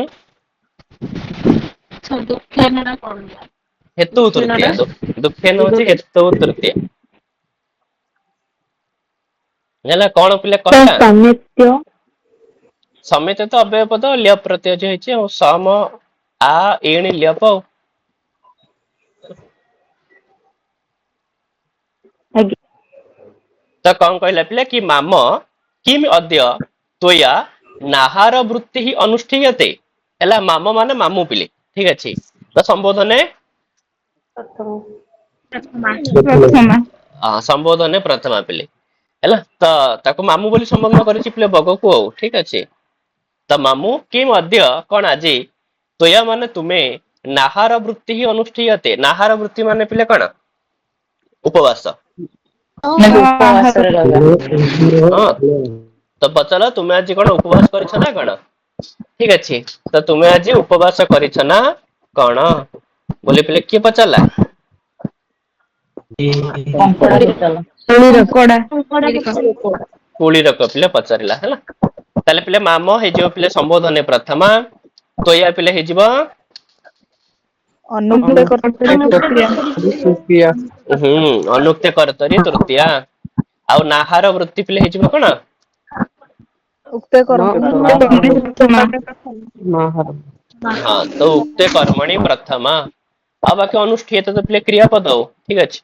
ହେତୁ ତୃତୀୟା, ଦୁଃଖେନ ହଉଛି ହେତୁ ତୃତୀୟା ହେଲା। କଣ ପିଲେ କହିଲା ସମିତ ତ ଅବ୍ୟୟ ପଦ ଲ୍ୟ ପ୍ରତ୍ୟୟ ଯେ ହେଇଛି ଆଉ ସମ ଆ ଏଣି ଲ୍ୟପ ଆଉ ତ କଣ କହିଲା ପିଲା କି ମାମ କିମ୍ ଅଦ୍ୟ ତ୍ୱୟା ନାହାର ବୃତ୍ତି ହିଁ ଅନୁଷ୍ଠୀୟତେ ହେଲା। ମାମ ମାନେ ମାମୁ ପିଲେ, ଠିକ ଅଛି। ତ ସମ୍ବୋଧନେ ସମ୍ବୋଧନେ ପ୍ରଥମା ପିଲେ ହେଲା। ତ ତାକୁ ମାମୁ ବୋଲି ସମ୍ବୋଧନ କରିଛି ପିଲେ ବଗକୁ ଆଉ, ଠିକ ଅଛି। ତ ମାମୁ କି ମଧ୍ୟ କଣ ଆଜି ତ୍ୱୟା ମାନେ ତୁମେ ନାହାର ବୃତ୍ତି ହିଁ ଅନୁଷ୍ଠୀୟତେ, ନାହାର ବୃତ୍ତି ମାନେ ପିଲେ କଣ ଉପବାସ। ହଁ ତ ପଚାର ତୁମେ ଆଜି କଣ ଉପବାସ କରିଛ ନା କଣ, ଠିକ ଅଛି। ତ ତୁମେ ଆଜି ଉପବାସ କରିଛ ନା କଣ ବୋଲି ପିଲେ କିଏ ପଚାରିଲା? କୁଳିର ପିଲେ ପଚାରିଲା ହେଲା। ତାହେଲେ ପିଲେ ମାମ ହେଇଯିବ ପିଲେ ସମ୍ବୋଧନେ ପ୍ରଥମା, ତ୍ୱୟା ପିଲେ ହେଇଯିବ तृतीय ଅନୁକ୍ତ କର୍ତ୍ତରୀ ତୃତୀୟା। ଆଉ ନାହାର ବୃତ୍ତି ପିଲେ ହେଇଯିବ କଣ? ହଁ ତ ଉକ୍ତେ କର୍ମଣି ପ୍ରଥମା। ଆଉ ବାକି ଅନୁଷ୍ଠିତ ତ ପିଲେ କ୍ରିୟାପଦ ଆଉ, ଠିକ ଅଛି।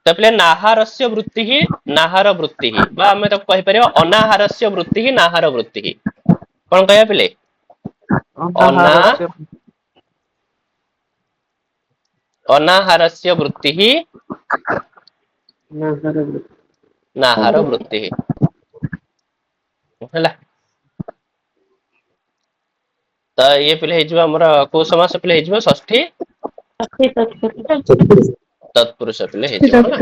ତ ପିଲେ ନାହାରସ୍ୟ ବୃତ୍ତି ହିଁ ନାହାର ବୃତ୍ତି ହିଁ, ବା ଆମେ ତାକୁ କହିପାରିବା ଅନାହାରସ୍ୟ ବୃତ୍ତି ହିଁ ନାହାର ବୃତ୍ତି ହିଁ। କଣ କହିବା ପିଲେ? ଅନା अनाहारस्य ଅନାହାରସ୍ୟ ବୃତ୍ତି ହିଁ ନାହାର ବୃତ୍ତି ହେଲା। ତ ଇଏ ପିଲେ ହେଇଯିବ ଆମର କୋଉ ସମାସ ପିଲେ ହେଇଯିବ ଷଷ୍ଠୀ ତତ୍ପୁରୁଷ ପିଲେ ହେଇଯିବ ହେଲା।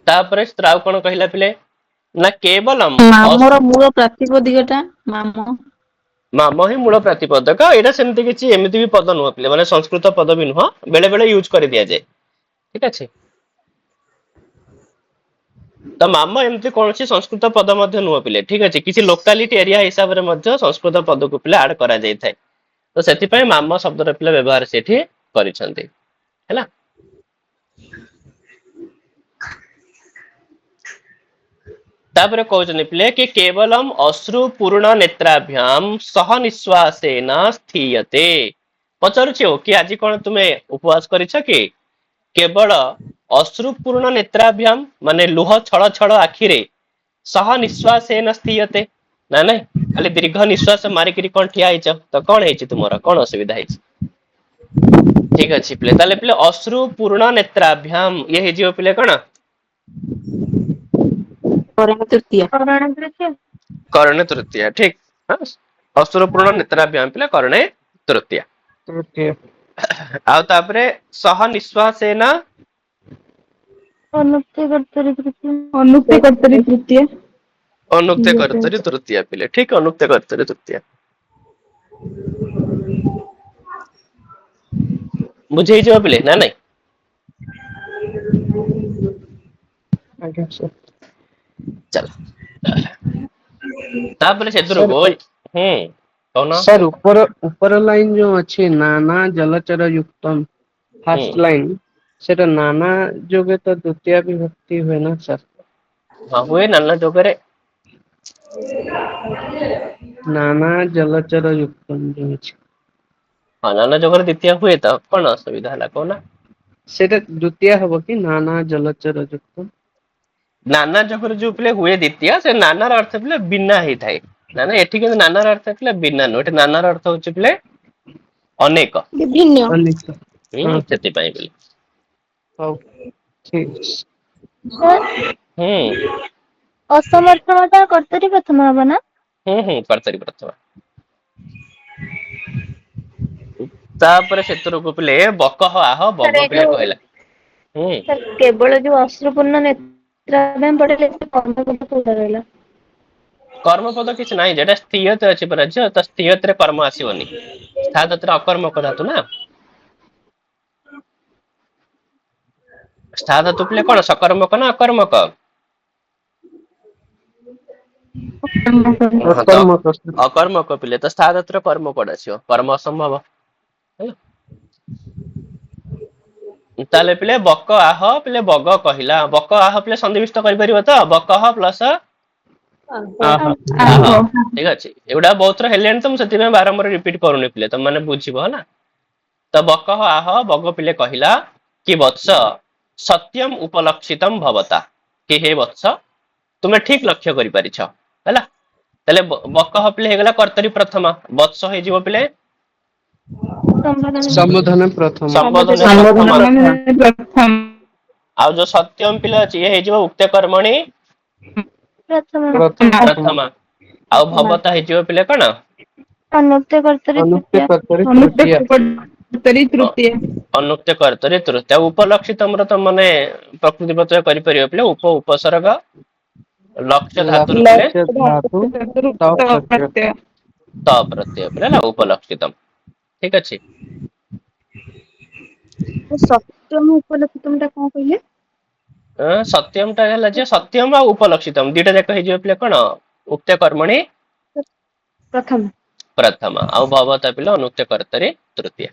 ତାପରେ ଆଉ କଣ କହିଲା ପିଲେ ନା କେବଲମ୍ ମାମର ମୂଳ ପ୍ରାତିପଦିକ ଟା ମାମ। ମାମ ହିଁ ମୂଳ ପ୍ରାତିପଦକ। ଏଇଟା ସେମିତି କିଛି ଏମିତି ବି ପଦ ନୁହଁ ପିଲେ, ମାନେ ସଂସ୍କୃତ ପଦ ବି ନୁହଁ, ବେଳେ ବେଳେ ୟୁଜ କରି ଦିଆଯାଏ, ଠିକ ଅଛି। ତ ମାମ ଏମିତି କୌଣସି ସଂସ୍କୃତ ପଦ ମଧ୍ୟ ନୁହଁ ପିଲେ, ଠିକ ଅଛି। କିଛି ଲୋକାଲିଟି ଏରିଆ ହିସାବରେ ମଧ୍ୟ ସଂସ୍କୃତ ପଦକୁ ପିଲେ ଆଡ କରାଯାଇଥାଏ। ତ ସେଥିପାଇଁ ମାମ ଶବ୍ଦର ପିଲା ବ୍ୟବହାର ସେଠି କରିଛନ୍ତି ହେଲା। ତାପରେ କହୁଛନ୍ତି ପିଲେ କି କେବଲମ୍ ଅଶ୍ରୁ ପୂର୍ଣ୍ଣ ନେତ୍ରାଭ୍ୟାମ ସହ ନିଶ୍ୱାସେନ ସ୍ଥୀୟତେ। ପଚାରୁଛି ଆଉ କି ଆଜି କଣ ତୁମେ ଉପବାସ କରିଛ କି? କେବଳ ଅଶ୍ରୁପୂର୍ଣ୍ଣ ନେତ୍ରାଭ୍ୟାମ ମାନେ ଲୁହ ଛଳ ଛଳ ଆଖିରେ ସହ ନିଶ୍ୱାସେନ ସ୍ଥୀୟତେ, ନା ନାଇଁ ଖାଲି ଦୀର୍ଘ ନିଶ୍ୱାସ ମାରିକିରି କଣ ଠିଆ ହେଇଛ, ତ କଣ ହେଇଛି ତୁମର କଣ ଅସୁବିଧା ହେଇଛି? ଠିକ ଅଛି ପିଲେ, ତାହେଲେ ପିଲେ ଅଶ୍ରୁ ପୂର୍ଣ୍ଣ ନେତ୍ରାଭ୍ୟାମ ଇଏ ହେଇଯିବ ପିଲେ କଣ? କରଣେ ତୃତୀୟା, ଠିକ। ଅଶ୍ରୁ ପୂର୍ଣ୍ଣ ନେତ୍ରାଭ୍ୟାମ ପିଲେ କରଣେ ତୃତୀୟା। तृतीय ଆଉ ତାପରେ ସହ ନିଶ୍ୱାସେନ ଅନୁକ୍ତ କର୍ତ୍ତରୀ ତୃତୀୟା ପିଲେ, ଠିକ ଅନୁକ୍ତ କର୍ତ୍ତରୀ ତୃତୀୟା। ବୁଝେଇଯିବ ପିଲେ ନା ନାଇଁ? आज्ञा सर। ଚାଲ ତାପରେ ସେଥିରୁ सर କହୁନ सर ऊपर लाइन जो अच्छी नाना जलचर युक्तम ହୁଁ फर्स्ट लाइन सेटा नाना जोगे तो द्वितीय विभक्ति हुए ना सर ହଁ ହୁଏ ନାନା ଯୋଗରେ नाना जलचर युक्तम जो ଅଛି ହଁ ନାନା ଯୋଗରେ ଦ୍ୱିତୀୟ ହୁଏ ତ କଣ ଅସୁବିଧା ହେଲା କହୁନା सेटा द्वितीय हବ कि नाना जलचर युक्तम ନାନା ଯୋଗରେ ଯୋଉ ପିଲେ ହୁଏ ଦ୍ୱିତୀୟ ସେ ନାନାର ଅର୍ଥ ପିଲେ ବିନା ହେଇଥାଏ ନା ଏଠି କିନ୍ତୁ ନାନାର ଅର୍ଥ ପିଲେ ବିନା ନୁହେଁ ଏଠି ନାନାର ଅର୍ଥ ହଉଛି ପିଲେ ଅନେକ ବିଭିନ୍ନ अनेक हाँ ସେଥିପାଇଁ ବୋଲି हଉ ठीक ସାର୍ ହୁଁ ଅସମର୍ଥନଟା କର୍ତ୍ତରୀ ପ୍ରଥମ ହବ ନା? କର୍ତ୍ତରୀ ପ୍ରଥମା ତାପରେ ସେଥିରୁ ପିଲେ ବକହ ଆହ ସାର୍ ବଗ ଏଇ ପିଲେ ଯୋଉ କହିଲା ସାର୍ କେବଳ ଯୋଉ ଅଶ୍ରୁପୂର୍ଣ୍ଣ ନେତ୍ର ପଢିଲେ କର୍ମପଦ କୋଉଟା ରହିଲା? କର୍ମପଦ କିଛି ନାହିଁ ଯେଟା ସ୍ଥିୟତ ଅଛି ପରା ଝିଅ ତ ସ୍ଥିୟତରେ କର୍ମ ଆସିବନି ସ୍ଥାତରେ ଅକର୍ମକ ଧାତୁ ନା ସ୍ଥା ଧାତୁ ପିଲେ କଣ ସକର୍ମକ ନା ଅକର୍ମକ ହଁ ତ कर्म ଅକର୍ମକ ପିଲେ ତ ସ୍ଥା ଧାତୁର କର୍ମ କୁଆଡେ ଆସିବ କର୍ମ ଅସମ୍ଭବ ହେଲା ତାହେଲେ ପିଲେ ବକ ଆହ ପିଲେ ବଗ କହିଲା ବକ ଆହ ପିଲେ ସନ୍ନିବିଷ୍ଟ କରିପାରିବ ତ ବକହ ପ୍ଲସ आह ଆହ ଠିକ ଅଛି ଏଗୁଡା ବହୁତ ଥର ହେଲେଣି ତ ମୁଁ ସେଥିପାଇଁ ବାରମ୍ବାର ରିପିଟ କରୁନି ପିଲେ ତମ ମାନେ ବୁଝିବ ହେଲା ତ ବକହ ଆହ ବଗ ପିଲେ କହିଲା କି ବତ୍ସ ସତ୍ୟମ ଉପଲକ୍ଷିତମ ଭବତା କି ହେ ବତ୍ସ ତୁମେ ଠିକ ଲକ୍ଷ୍ୟ କରିପାରିଛ ହେଲା ତାହେଲେ ବକହ ପିଲେ ହେଇଗଲା କର୍ତ୍ତରୀ ପ୍ରଥମା ବତ୍ସ ହେଇଯିବ ପିଲେ संबोधन प्रथम ସମ୍ବୋଧନ ପ୍ରଥମା ଆଉ ଯୋଉ ସତ୍ୟମ ପିଲା ଅଛି ଇଏ ହେଇଯିବ ଉକ୍ତ କର୍ମଣି ପ୍ରଥମ ପ୍ରଥମା ଆଉ ଭବତା ହେଇଯିବ ପିଲେ କଣ ଅନୁକ୍ତ କର୍ତ୍ତରୀ अनुक्ते ତୃତୀୟ कर्तरि तृतीया ଅନୁକ୍ତ କର୍ତ୍ତରୀ ତୃତୀୟ ଉପଲକ୍ଷିତ ତମର ତ ମାନେ ପ୍ରକୃତି ପ୍ରତ୍ୟୟ କରିପାରିବ ପିଲେ ଉପସର୍ଗ ଲକ୍ଷ୍ୟ ଧାତୁରୁ ପିଲେ लक्ष्य धातु तप प्रत्यय ତ ପ୍ରତ୍ୟୟ ପିଲେ ହେଲା ଉପଲକ୍ଷିତମ୍ ଠିକ ଅଛି ସପ୍ତମ ଉପଲକ୍ଷିତମ ଟା କଣ କହିଲେ? ସତ୍ୟମ ଟା ହେଲା ଯେ ସତ୍ୟମ ଆଉ ଉପଲକ୍ଷିତମ ଦିଟା ଯାକ ହେଇଯିବ ପିଲେ କଣ ଉକ୍ତ କର୍ମଣି ପ୍ରଥମ ପ୍ରଥମ ଆଉ ଭବତା ପିଲେ ଅନୁକ୍ତ କର୍ତ୍ତରୀ ତୃତୀୟ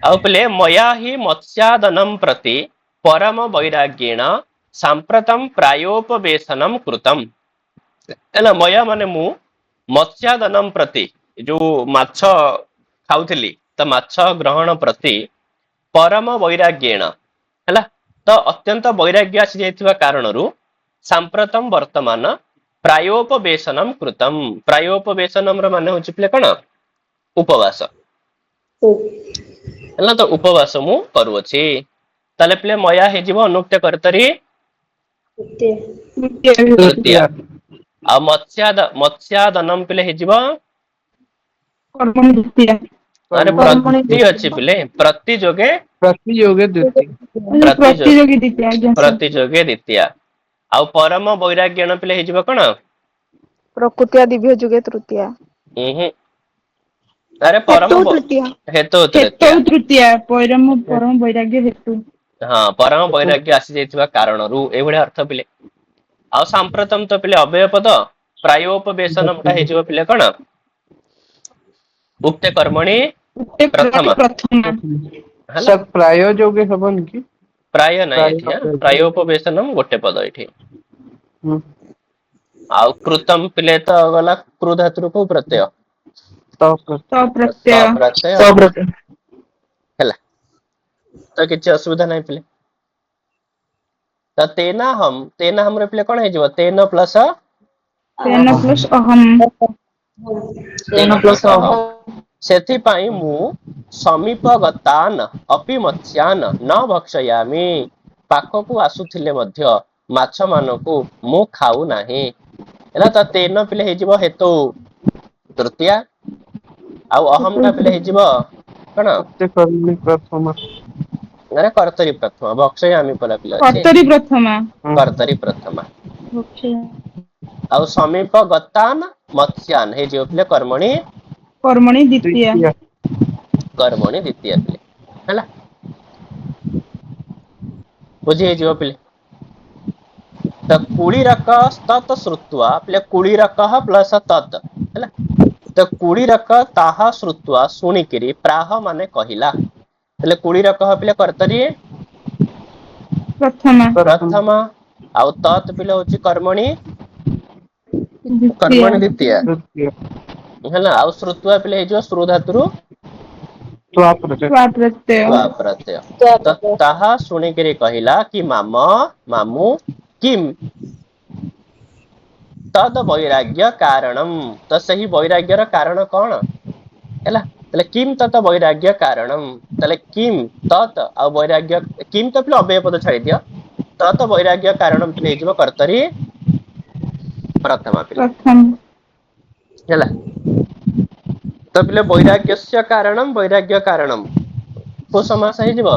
ଆଉ ପିଲେ ମୟା ହି ମତ୍ସ୍ୟାଦନମ ପ୍ରତି ପରମ ବୈରାଗ୍ୟେଣ ସାମ୍ପ୍ରତମ ପ୍ରାୟୋପବେଶନମ କୃତମ ହେଲା ମୟା ମାନେ ମୁଁ ମତ୍ସ୍ୟାଦନମ ପ୍ରତି ଯୋଉ ମାଛ ଖାଉଥିଲି ତ ମାଛ ଗ୍ରହଣ ପ୍ରତି ପରମ ବୈରାଗ୍ୟେଣ ହେଲା ତ ଅତ୍ୟନ୍ତ ବୈରାଗ୍ୟ ଆସି ଯାଇଥିବା କାରଣରୁ ସାମ୍ପ୍ରତମ ବର୍ତ୍ତମାନ ପ୍ରାୟୋପବେଶନମ କୃତମ ପ୍ରାୟୋପବେଶନମ ର ମାନେ ହଉଛି ପିଲେ କଣ ଉପବାସ ହେଲା ତ ଉପବାସ ମୁଁ କରୁଅଛି ତାହେଲେ ପିଲେ ମୟା ହେଇଯିବ ଅନୁକ୍ତ କର୍ତ୍ତରୀ ତୃତୀୟା तृतीया ଆଉ ମତ୍ସ୍ୟାଦନମ ପିଲେ ହେଇଯିବ ଆରେ कर्मणि ପ୍ରତି ଅଛି ପିଲେ ପ୍ରତି ଯୋଗେ प्रतियोगे द्वितीय ପ୍ରତିଯୋଗୀ ଦ୍ୱିତୀୟା ଆଉ ପରମ ବୈରାଗ୍ୟଣ ପିଲେ ହେଇଯିବ କଣ ପ୍ରକୃତିଆ ଦିଭ୍ୟ ଯୁଗେ ତୃତୀୟା ଉଁ ହୁଁ ଆରେ ପରମ ହେତୁ ତୃତୀୟା ପରମ ବୈରାଗ୍ୟ ହେତୁ ହଁ ପରମ ବୈରାଗ୍ୟ ଆସି ଯାଇଥିବା କାରଣରୁ ଏଇଭଳିଆ ଅର୍ଥ ପିଲେ ଆଉ ସାମ୍ପ୍ରତମ ତ ପିଲେ ଅବୟ ପଦ ପ୍ରାୟୋପବେଶନମ ଟା ହେଇଯିବ ପିଲେ କଣ ଉକ୍ତ କର୍ମଣି ପ୍ରଥମା ହେଲା सब प्रायोजोगे हबन कि ପ୍ରାୟ ନାହିଁ प्राय ଏଠି ପ୍ରାୟୋପବେଶନମ ଗୋଟେ ପଦ ଏଠି ଆଉ କୃତମ ପିଲେ ତ ଗଲା କ୍ରୁ ଧାତୁରୁ କୋଉ ପ୍ରତ୍ୟୟ ତ ପ୍ରତ୍ୟୟ ହେଲା ତ କିଛି ଅସୁବିଧା ନାହିଁ ପିଲେ ତ ତେନା ହମ ରେ ପିଲେ କଣ ହେଇଯିବ ତେନ ପ୍ଲସ ତେନ ପ୍ଲସ ଅହମ ସେଥିପାଇଁ ମୁଁ ସମୀପଗତାନ ଅପି ମତ୍ସ୍ୟାନ ନ ଭକ୍ଷୟାମି ପାଖକୁ ଆସୁଥିଲେ ମଧ୍ୟ ମାଛ ମାନଙ୍କୁ ମୁଁ ଖାଉ ନାହିଁ ହେଲା ତ ତେନ ପିଲେ ହେଇଯିବ ହେତୁ ତୃତୀୟା ଆଉ ଅହମ ଟା ପିଲେ ହେଇଯିବ କଣ उक्ते कर्मणि प्रथमा ମାନେ କର୍ତ୍ତରୀ ପ୍ରଥମା ଭକ୍ଷୟାମି ପରା ପିଲା ଅଛି କର୍ତ୍ତରୀ ପ୍ରଥମା ଆଉ ସମୀପ ଗତାନ ମତ୍ସ୍ୟାନ ହେଇଯିବ ପିଲେ କର୍ମଣି द्वितीय କର୍ମଣି ଦ୍ୱିତୀୟ ପିଲେ ହେଲା ବୁଝି ହେଇଯିବ ପିଲେ ତ କୁଳିରକ ତତ୍ ଶ୍ରୁତ୍ୱା ପିଲେ କୁଳିରକ ପ୍ଲସ ତତ୍ ହେଲା। ତ କୁଳିରକ ତାହା ଶ୍ରୁତ୍ୱା ଶୁଣିକିରି ପ୍ରାହ ମାନେ କହିଲା। ହେଲେ କୁଳିରକ ପିଲେ କର୍ତ୍ତରୀ ପ୍ରଥମା ପ୍ରଥମ ଆଉ ତତ୍ ପିଲେ ହଉଛି କର୍ମଣି ଦ୍ଵିତୀୟ କର୍ମଣି ଦ୍ୱିତୀୟ ତୃତୀୟ ହେଲା। ଆଉ ଶ୍ରୁତ୍ୱା ପିଲେ ହେଇଯିବ ଶ୍ରୁ ଧାତୁରୁ ତ୍ୱା ପ୍ରତ୍ୟୟ ସ୍ୱା ପ୍ରତ୍ୟୟ ତ୍ୱା ପ୍ରତ୍ୟୟ। ତ ତାହା ଶୁଣିକିରି କହିଲା କି ମାମ ମାମୁଁ କିମ୍ ତଦ୍ ବୈରାଗ୍ୟ କାରଣମ୍। ତ ସେହି ବୈରାଗ୍ୟର କାରଣ କଣ ହେଲା। ତାହେଲେ କିମ୍ ତତ୍ ବୈରାଗ୍ୟ କାରଣମ୍। ତାହେଲେ କିମ୍ ତତ୍ ଆଉ ବୈରାଗ୍ୟ କିମ୍ ତ ପିଲେ ଅବ୍ୟୟ ପଦ ଛାଡିଦିଅ। ତତ୍ ବୈରାଗ୍ୟ କାରଣମ୍ ପିଲେ ହେଇଯିବ କର୍ତ୍ତରୀ ପ୍ରଥମା ପିଲେ ପ୍ରଥମ ହେଲା। ତ ପିଲେ ବୈରାଗ୍ୟସ୍ୟ କାରଣମ୍ ବୈରାଗ୍ୟ କାରଣମ୍ କୋଉ ସମାସ ହେଇଯିବ?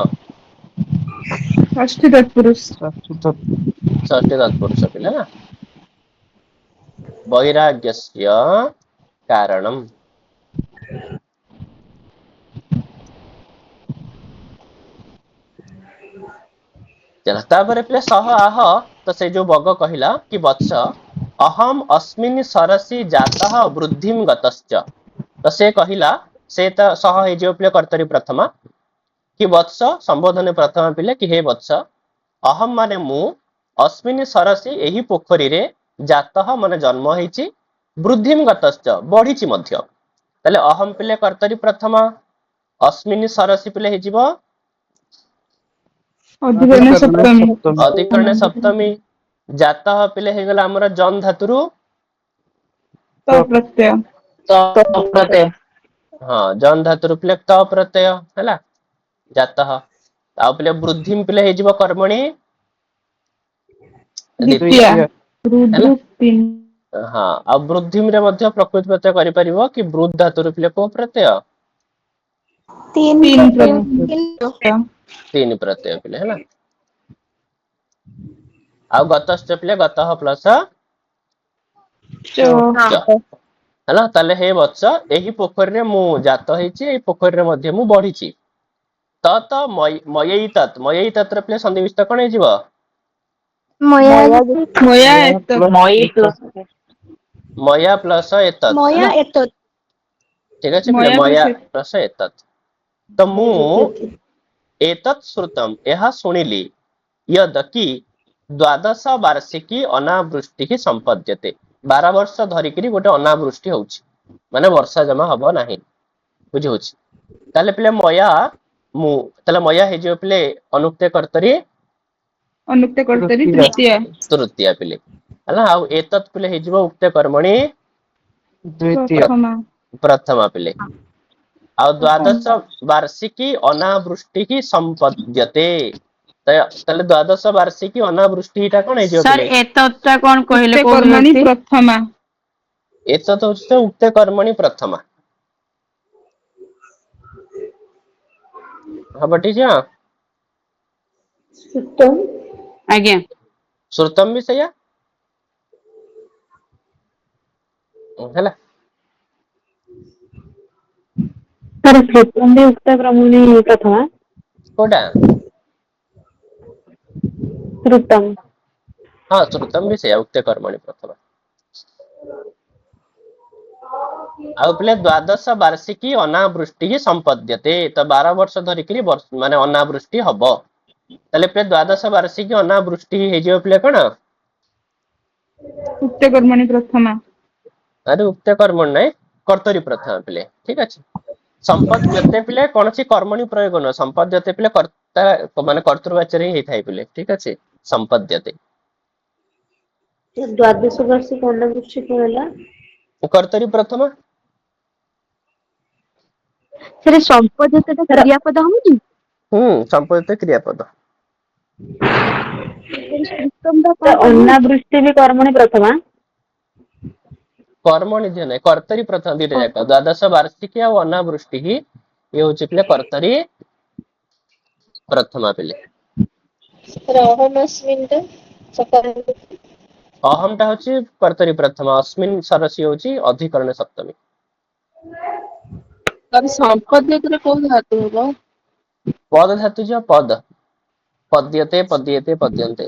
ଷଷ୍ଠୀ ତତ୍ପୁରୁଷ ଷଷ୍ଠୀ ତତ୍ପୁରୁଷ ପିଲେ ନା। ବୈରାଗ୍ୟସ୍ୟ କାରଣମ୍। ତାପରେ ପିଲେ ସହ ଆହ ତ ସେଇ ଯୋଉ ବଗ କହିଲା କି ବତ୍ସ ଅହମ୍ ଅସ୍ମିନ୍ ସରସି ଜାତଃ ବୃଦ୍ଧିମ୍ ଗତଶ୍ଚ। ତ ସେ କହିଲା ସେ ତ ସହ ହେଇଯିବ ପିଲେ କର୍ତ୍ତରୀ ପ୍ରଥମା କି ବତ୍ସ ସମ୍ବୋଧନ ପ୍ରଥମା ପିଲେ କି ହେ ବତ୍ସ ଅହମ୍ ମାନେ ମୁଁ ଅସ୍ମିନ୍ ସରସି ଏହି ପୋଖରୀରେ ଜାତଃ ମାନେ ଜନ୍ମ ହେଇଛି ବୃଦ୍ଧିମ୍ ଗତଶ୍ଚ ବଢିଛି ମଧ୍ୟ। ତାହେଲେ ଅହମ୍ ପିଲେ କର୍ତ୍ତରୀ ପ୍ରଥମା ଅସ୍ମିନ୍ ସରସି ପିଲେ ହେଇଯିବ ଅଧିକରଣ ସପ୍ତମୀ ଅଧିକରଣେ ସପ୍ତମୀ। ଜାତଃ ପିଲେ ହେଇଗଲା ଆମର ଜନ୍ ଧାତୁରୁ ତ ପ୍ରତ୍ୟୟ ହଁ ଜନ୍ ଧାତୁରୁ ପିଲେ ତ ପ୍ରତ୍ୟୟ ହେଲା ଜାତଃ। ଆଉ ପିଲେ ବୃଦ୍ଧିମ୍ ପିଲେ ହେଇଯିବ କର୍ମଣି ଦ୍ୱିତୀୟା ଦ୍ଵିତୀୟା ହେଲା। ରୁଦ୍ର ତିନି ହଁ ଆଉ ବୃଦ୍ଧିମ୍ ରେ ମଧ୍ୟ ପ୍ରକୃତି ପ୍ରତ୍ୟୟ କରିପାରିବ କି ବୃଦ୍ଧ ଧାତୁରୁ ପିଲେ କୋଉ ପ୍ରତ୍ୟୟ ତିନି ପ୍ରତ୍ୟୟ ତିନି ପ୍ରତ୍ୟୟ ପିଲେ ହେଲା। ଆଉ ଗତଶ୍ଚ ପିଲେ ଗତଃ ପ୍ଲସ ଚ ଚ ହେଲା। ତାହେଲେ ହେ ବତ୍ସ ଏହି ପୋଖରୀରେ ମୁଁ ଜାତ ହେଇଛି ଏଇ ପୋଖରୀରେ ମଧ୍ୟ ମୁଁ ବଢିଛି। ତତ୍ ମୟେଇତତ୍ ମୟେଇତତ୍ ର ପିଲେ ସନ୍ନିବିଷ୍ଟ କଣ ହେଇଯିବ? ମୟା ଏତ ମୟା ପ୍ଲସ ଏତତ୍ ହେଲା। ଠିକ ଅଛି ପିଲେ ମୟା ମୟା ପ୍ଲସ ପ୍ଲସ ଏତତ୍। ତ ମୁଁ ଏତତ୍ ଶ୍ରୁତମ୍ ଏହା ଶୁଣିଲି ୟଦ୍ କି ଦ୍ୱାଦଶ ବାର୍ଷିକୀ ଅନାବୃଷ୍ଟି ସମ୍ପଦ୍ୟତେ 12 ବର୍ଷ ଧରିକିରି ଗୋଟେ ଅନାବୃଷ୍ଟି ହଉଛି ମାନେ ବର୍ଷା ଜମା ହବ ନାହିଁ ବୁଝି ହଉଛି। ତାହେଲେ ପିଲେ ମୟା ମୁଁ ତାହେଲେ ମୟା ହେଇଯିବ ପିଲେ ଅନୁକ୍ତ କର୍ତ୍ତରୀ ଅନୁକ୍ତ କର୍ତ୍ତରୀ ତୃତୀୟା ତୃତୀୟା ପିଲେ ହେଲା। ଆଉ ଏତତ୍ ପିଲେ ହେଇଯିବ ଉକ୍ତ କର୍ମଣି ଦ୍ୱିତୀୟ ପ୍ରଥମା ପ୍ରଥମା ପିଲେ। ଆଉ ଦ୍ୱାଦଶ ବାର୍ଷିକୀ ଅନାବୃଷ୍ଟି ସମ୍ପଦ୍ୟତେ ତାହେଲେ ଦ୍ୱାଦଶ ବାର୍ଷିକୀ ଅନାବୃଷ୍ଟି ଟା କଣ ହେଇଯିବ ପିଲେ? ଉକ୍ତେ କର୍ମଣି ପ୍ରଥମା ଏତତ୍ ହଉଛି ତ ଉକ୍ତ କର୍ମଣି ପ୍ରଥମା ହବ ଠିକ ଆଜ୍ଞା ଶ୍ରୁତମ୍ ବି ସେଇଆ ହେଲା। ଉକ୍ତ କ୍ରମଣି ପ୍ରଥମା କୋଉଟା ଶ୍ରୁତମ୍ ହଁ ଶ୍ରୁତମ୍ ବି ସେଇଆ ଉକ୍ତ କର୍ମଣି ପ୍ରଥମା। ଆଉ ପିଲେ ଦ୍ୱାଦଶ ବାର୍ଷିକୀ ଅନାବୃଷ୍ଟି ସମ୍ପଦ୍ୟତେ ତ 12 ବର୍ଷ ଧରିକିରି ମାନେ ଅନାବୃଷ୍ଟି ହବ। ତାହେଲେ ପିଲେ ଦ୍ୱାଦଶ ବାର୍ଷିକୀ ଅନାବୃଷ୍ଟି ହେଇଯିବ ପିଲେ କଣ? ଉକ୍ତେ କର୍ମଣି ପ୍ରଥମା ଆରେ ଉକ୍ତ କର୍ମଣି ନାଇଁ କର୍ତ୍ତରୀ ପ୍ରଥମା ପିଲେ ଠିକ ଅଛି। ସମ୍ପଦ୍ୟତେ ପିଲେ କୌଣସି କର୍ମଣି ପ୍ରୟୋଗ ନୁହଁ ସମ୍ପଦ୍ୟତେ ପିଲେ କର୍ତ୍ତା ମାନେ କର୍ତ୍ତୃବାଚ୍ୟରେ ହିଁ ହେଇଥାଏ ପିଲେ ଠିକ ଅଛି ସମ୍ପଦ୍ୟତେ। ଦ୍ୱାଦଶ ବାର୍ଷିକୀ ଅନାବୃଷ୍ଟି କଣ ହେଲା? କର୍ତ୍ତରୀ ପ୍ରଥମା ସେଟା ସମ୍ପଦ୍ୟତେ ଟା କ୍ରିୟାପଦ ହବନି? ସମ୍ପଦ୍ୟତେ କ୍ରିୟାପଦ। ଅନାବୃଷ୍ଟି ବି କର୍ମଣି ପ୍ରଥମା କର୍ମଣି ଧ୍ୟ ନାହିଁ କର୍ତ୍ତରୀ ପ୍ରଥମ ଦିଟା ଯାକ ଦ୍ୱାଦଶ ବାର୍ଷିକୀ ଆଉ ଅନାବୃଷ୍ଟି ଇଏ ହଉଛି ପିଲେ କର୍ତ୍ତରୀ ପ୍ରଥମା ପିଲେ। ଅହମ ଟା ହଉଛି କର୍ତ୍ତରୀ ପ୍ରଥମା ଅସ୍ମିନ୍ ସରସି ହଉଛି ଅଧିକରଣ ସପ୍ତମୀ। ତାର ସମ୍ପଦ୍ୟତେ ରେ କୋଉ ଧାତୁ ହବ? ପଦ ଧାତୁ ଯ ପଦ ପଦ୍ୟତେ ପଦ୍ୟେତେ ପଦ୍ୟନ୍ତେ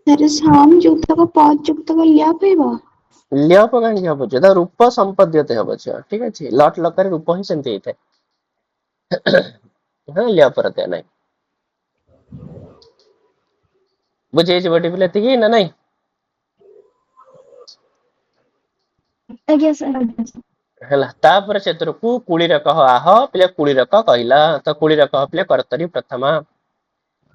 ସାର୍ ସମ୍ ଯୁକ୍ତକ ପଦ୍ ଯୁକ୍ତକ ଲ୍ୟାପ୍ ହେବ। ଲ୍ୟପ କାହିଁକି ହବ ଝିଅ? ତା ରୂପ ସମ୍ପଦ୍ୟତେ ହବ ଝିଅ, ଠିକ ଅଛି। ଲଟ୍ ଲକାରେ ରୂପ ହିଁ ସେମିତି ହେଇଥାଏ। ହଁ ଲ୍ୟପ ପ୍ରତ୍ୟୟ ନାହିଁ। ବୁଝିହେଇଯିବ ଟି ପିଲା ଏତିକି ନା ନାଇଁ? ଆଜ୍ଞା ସାର୍ ଆଜ୍ଞା ସାର୍। ହେଲା, ତାପରେ ସେଥିରୁ କୁଳିର କହ ଆହ ପିଲେ କୁଳିର କ କହିଲା ତ କୁଳିର କହ ପିଲେ କର୍ତ୍ତରୀ ପ୍ରଥମା।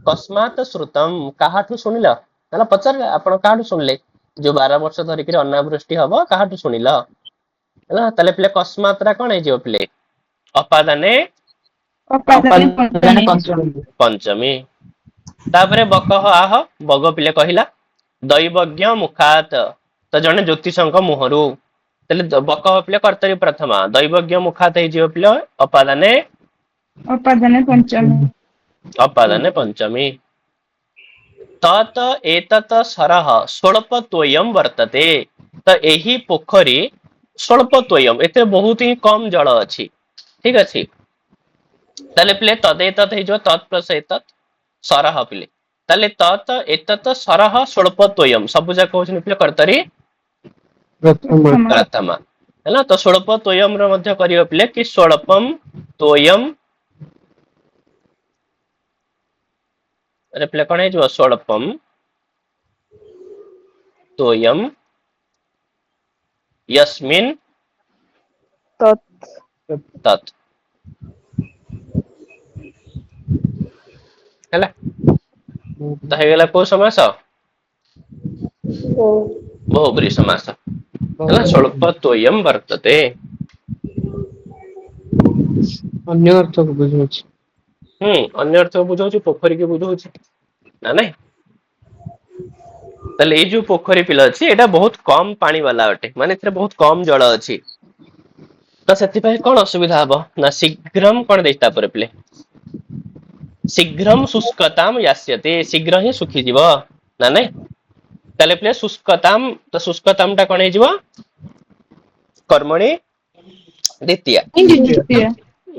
କସ୍ମାତ୍ ଶ୍ରୁତମ୍ କାହାଠୁ ଶୁଣିଲ? ତାହେଲେ ପଚାରିଲେ ଆପଣ କାହାଠୁ ଶୁଣିଲେ? ଯୋଉ 12 ବର୍ଷ ଧରିକିରି ଅନାବୃଷ୍ଟି ହବ କାହାଠୁ ଶୁଣିଲ? ହେଲା, ତାହେଲେ ପିଲେ କସ୍ମାତ୍ ଟା କଣ ହେଇଯିବ ପିଲେ? ଅପାଦାନେ ଅପାଦାନେ ପଞ୍ଚମୀ। ପଞ୍ଚମୀ। ତାପରେ ବକହ ଆହ ବଗ ପିଲେ କହିଲା ଦୈବଜ୍ଞ ମୁଖାତ ତ ଜଣେ ଜ୍ୟୋତିଷଙ୍କ ମୁହଁରୁ। ତାହେଲେ ବକହ ପିଲେ କର୍ତ୍ତରୀ ପ୍ରଥମା, ଦୈବଜ୍ଞ ମୁଖାତ ହେଇଯିବ ପିଲେ ଅପାଦାନେ ଅପାଦାନେ ପଞ୍ଚମୀ। ଅପାଦାନେ ପଞ୍ଚମୀ। ତତ୍ ଏତତ୍ ସରଃ ସ୍ୱଳ୍ପ ତ୍ୱୟମ୍ ବର୍ତ୍ତତେ। ତ ଏହି ପୋଖରୀ ସ୍ୱଳ୍ପ ତ୍ୱୟମ୍, ଏତେ ବହୁତ ହିଁ କମ ଜଳ ଅଛି, ଠିକ ଅଛି। ତାହେଲେ ପିଲେ ତଦେତତ୍ ହେଇଯିବ ତତ୍ ପ୍ଲସ୍ ଏତତ୍ ସରଃ ପିଲେ। ତାହେଲେ ତତ୍ ଏତତ୍ ସରଃ ସ୍ୱଳ୍ପ ତ୍ୱୟମ୍ ସବୁ ଯାକ ହଉଛନ୍ତି ପିଲେ କର୍ତ୍ତରୀ ପ୍ରଥମା। ହେଲା, ତ ସ୍ୱଳ୍ପ ତ୍ୱୟମ୍ ର ମଧ୍ୟ କରିବ ପିଲେ କି ସ୍ୱଳ୍ପମ୍ ତ୍ୱୟମ୍ ପିଲେ କଣ ହେଇଯିବ? ସ୍ୱଳ୍ପମ୍ ତ୍ୱୟମ୍ ୟସ୍ମିନ୍ ତତ୍। ହେଲା, ତ ହେଇଗଲା କୋଉ ସମାସ? ବହୁବ୍ରୀହି ସମାସ। ହେଲା, ସ୍ୱଳ୍ପ ତ୍ୱୟମ୍ ବର୍ତ୍ତତେ। ଅନ୍ୟ ଅର୍ଥକୁ ବୁଝଉଛି। ଅନ୍ୟ ଅର୍ଥକୁ ବୁଝଉଛି, ପୋଖରୀକୁ ବୁଝଉଛି ନା ନାଇଁ? ତାହେଲେ ଏଇ ଯୋଉ ପୋଖରୀ ପିଲା ଅଛି ଏଇଟା ବହୁତ କମ ପାଣି ବାଲା ଅଟେ, ମାନେ ଏଥିରେ ବହୁତ କମ ଜଳ ଅଛି। ତ ସେଥିପାଇଁ କଣ ଅସୁବିଧା ହବ ନା ଶୀଘ୍ରମ କଣ ଦେଇଛି ତାପରେ ପିଲେ ଶୀଘ୍ରମ ଶୁଷ୍କତାମ ୟାସ୍ୟତେ, ଶୀଘ୍ର ହିଁ ଶୁଖିଯିବ ନା ନାଇଁ? ତାହେଲେ ପିଲେ ଶୁଷ୍କତାମ, ତ ଶୁଷ୍କତାମ ଟା କଣ ହେଇଯିବ? କର୍ମଣି ଦ୍ୱିତୀୟା।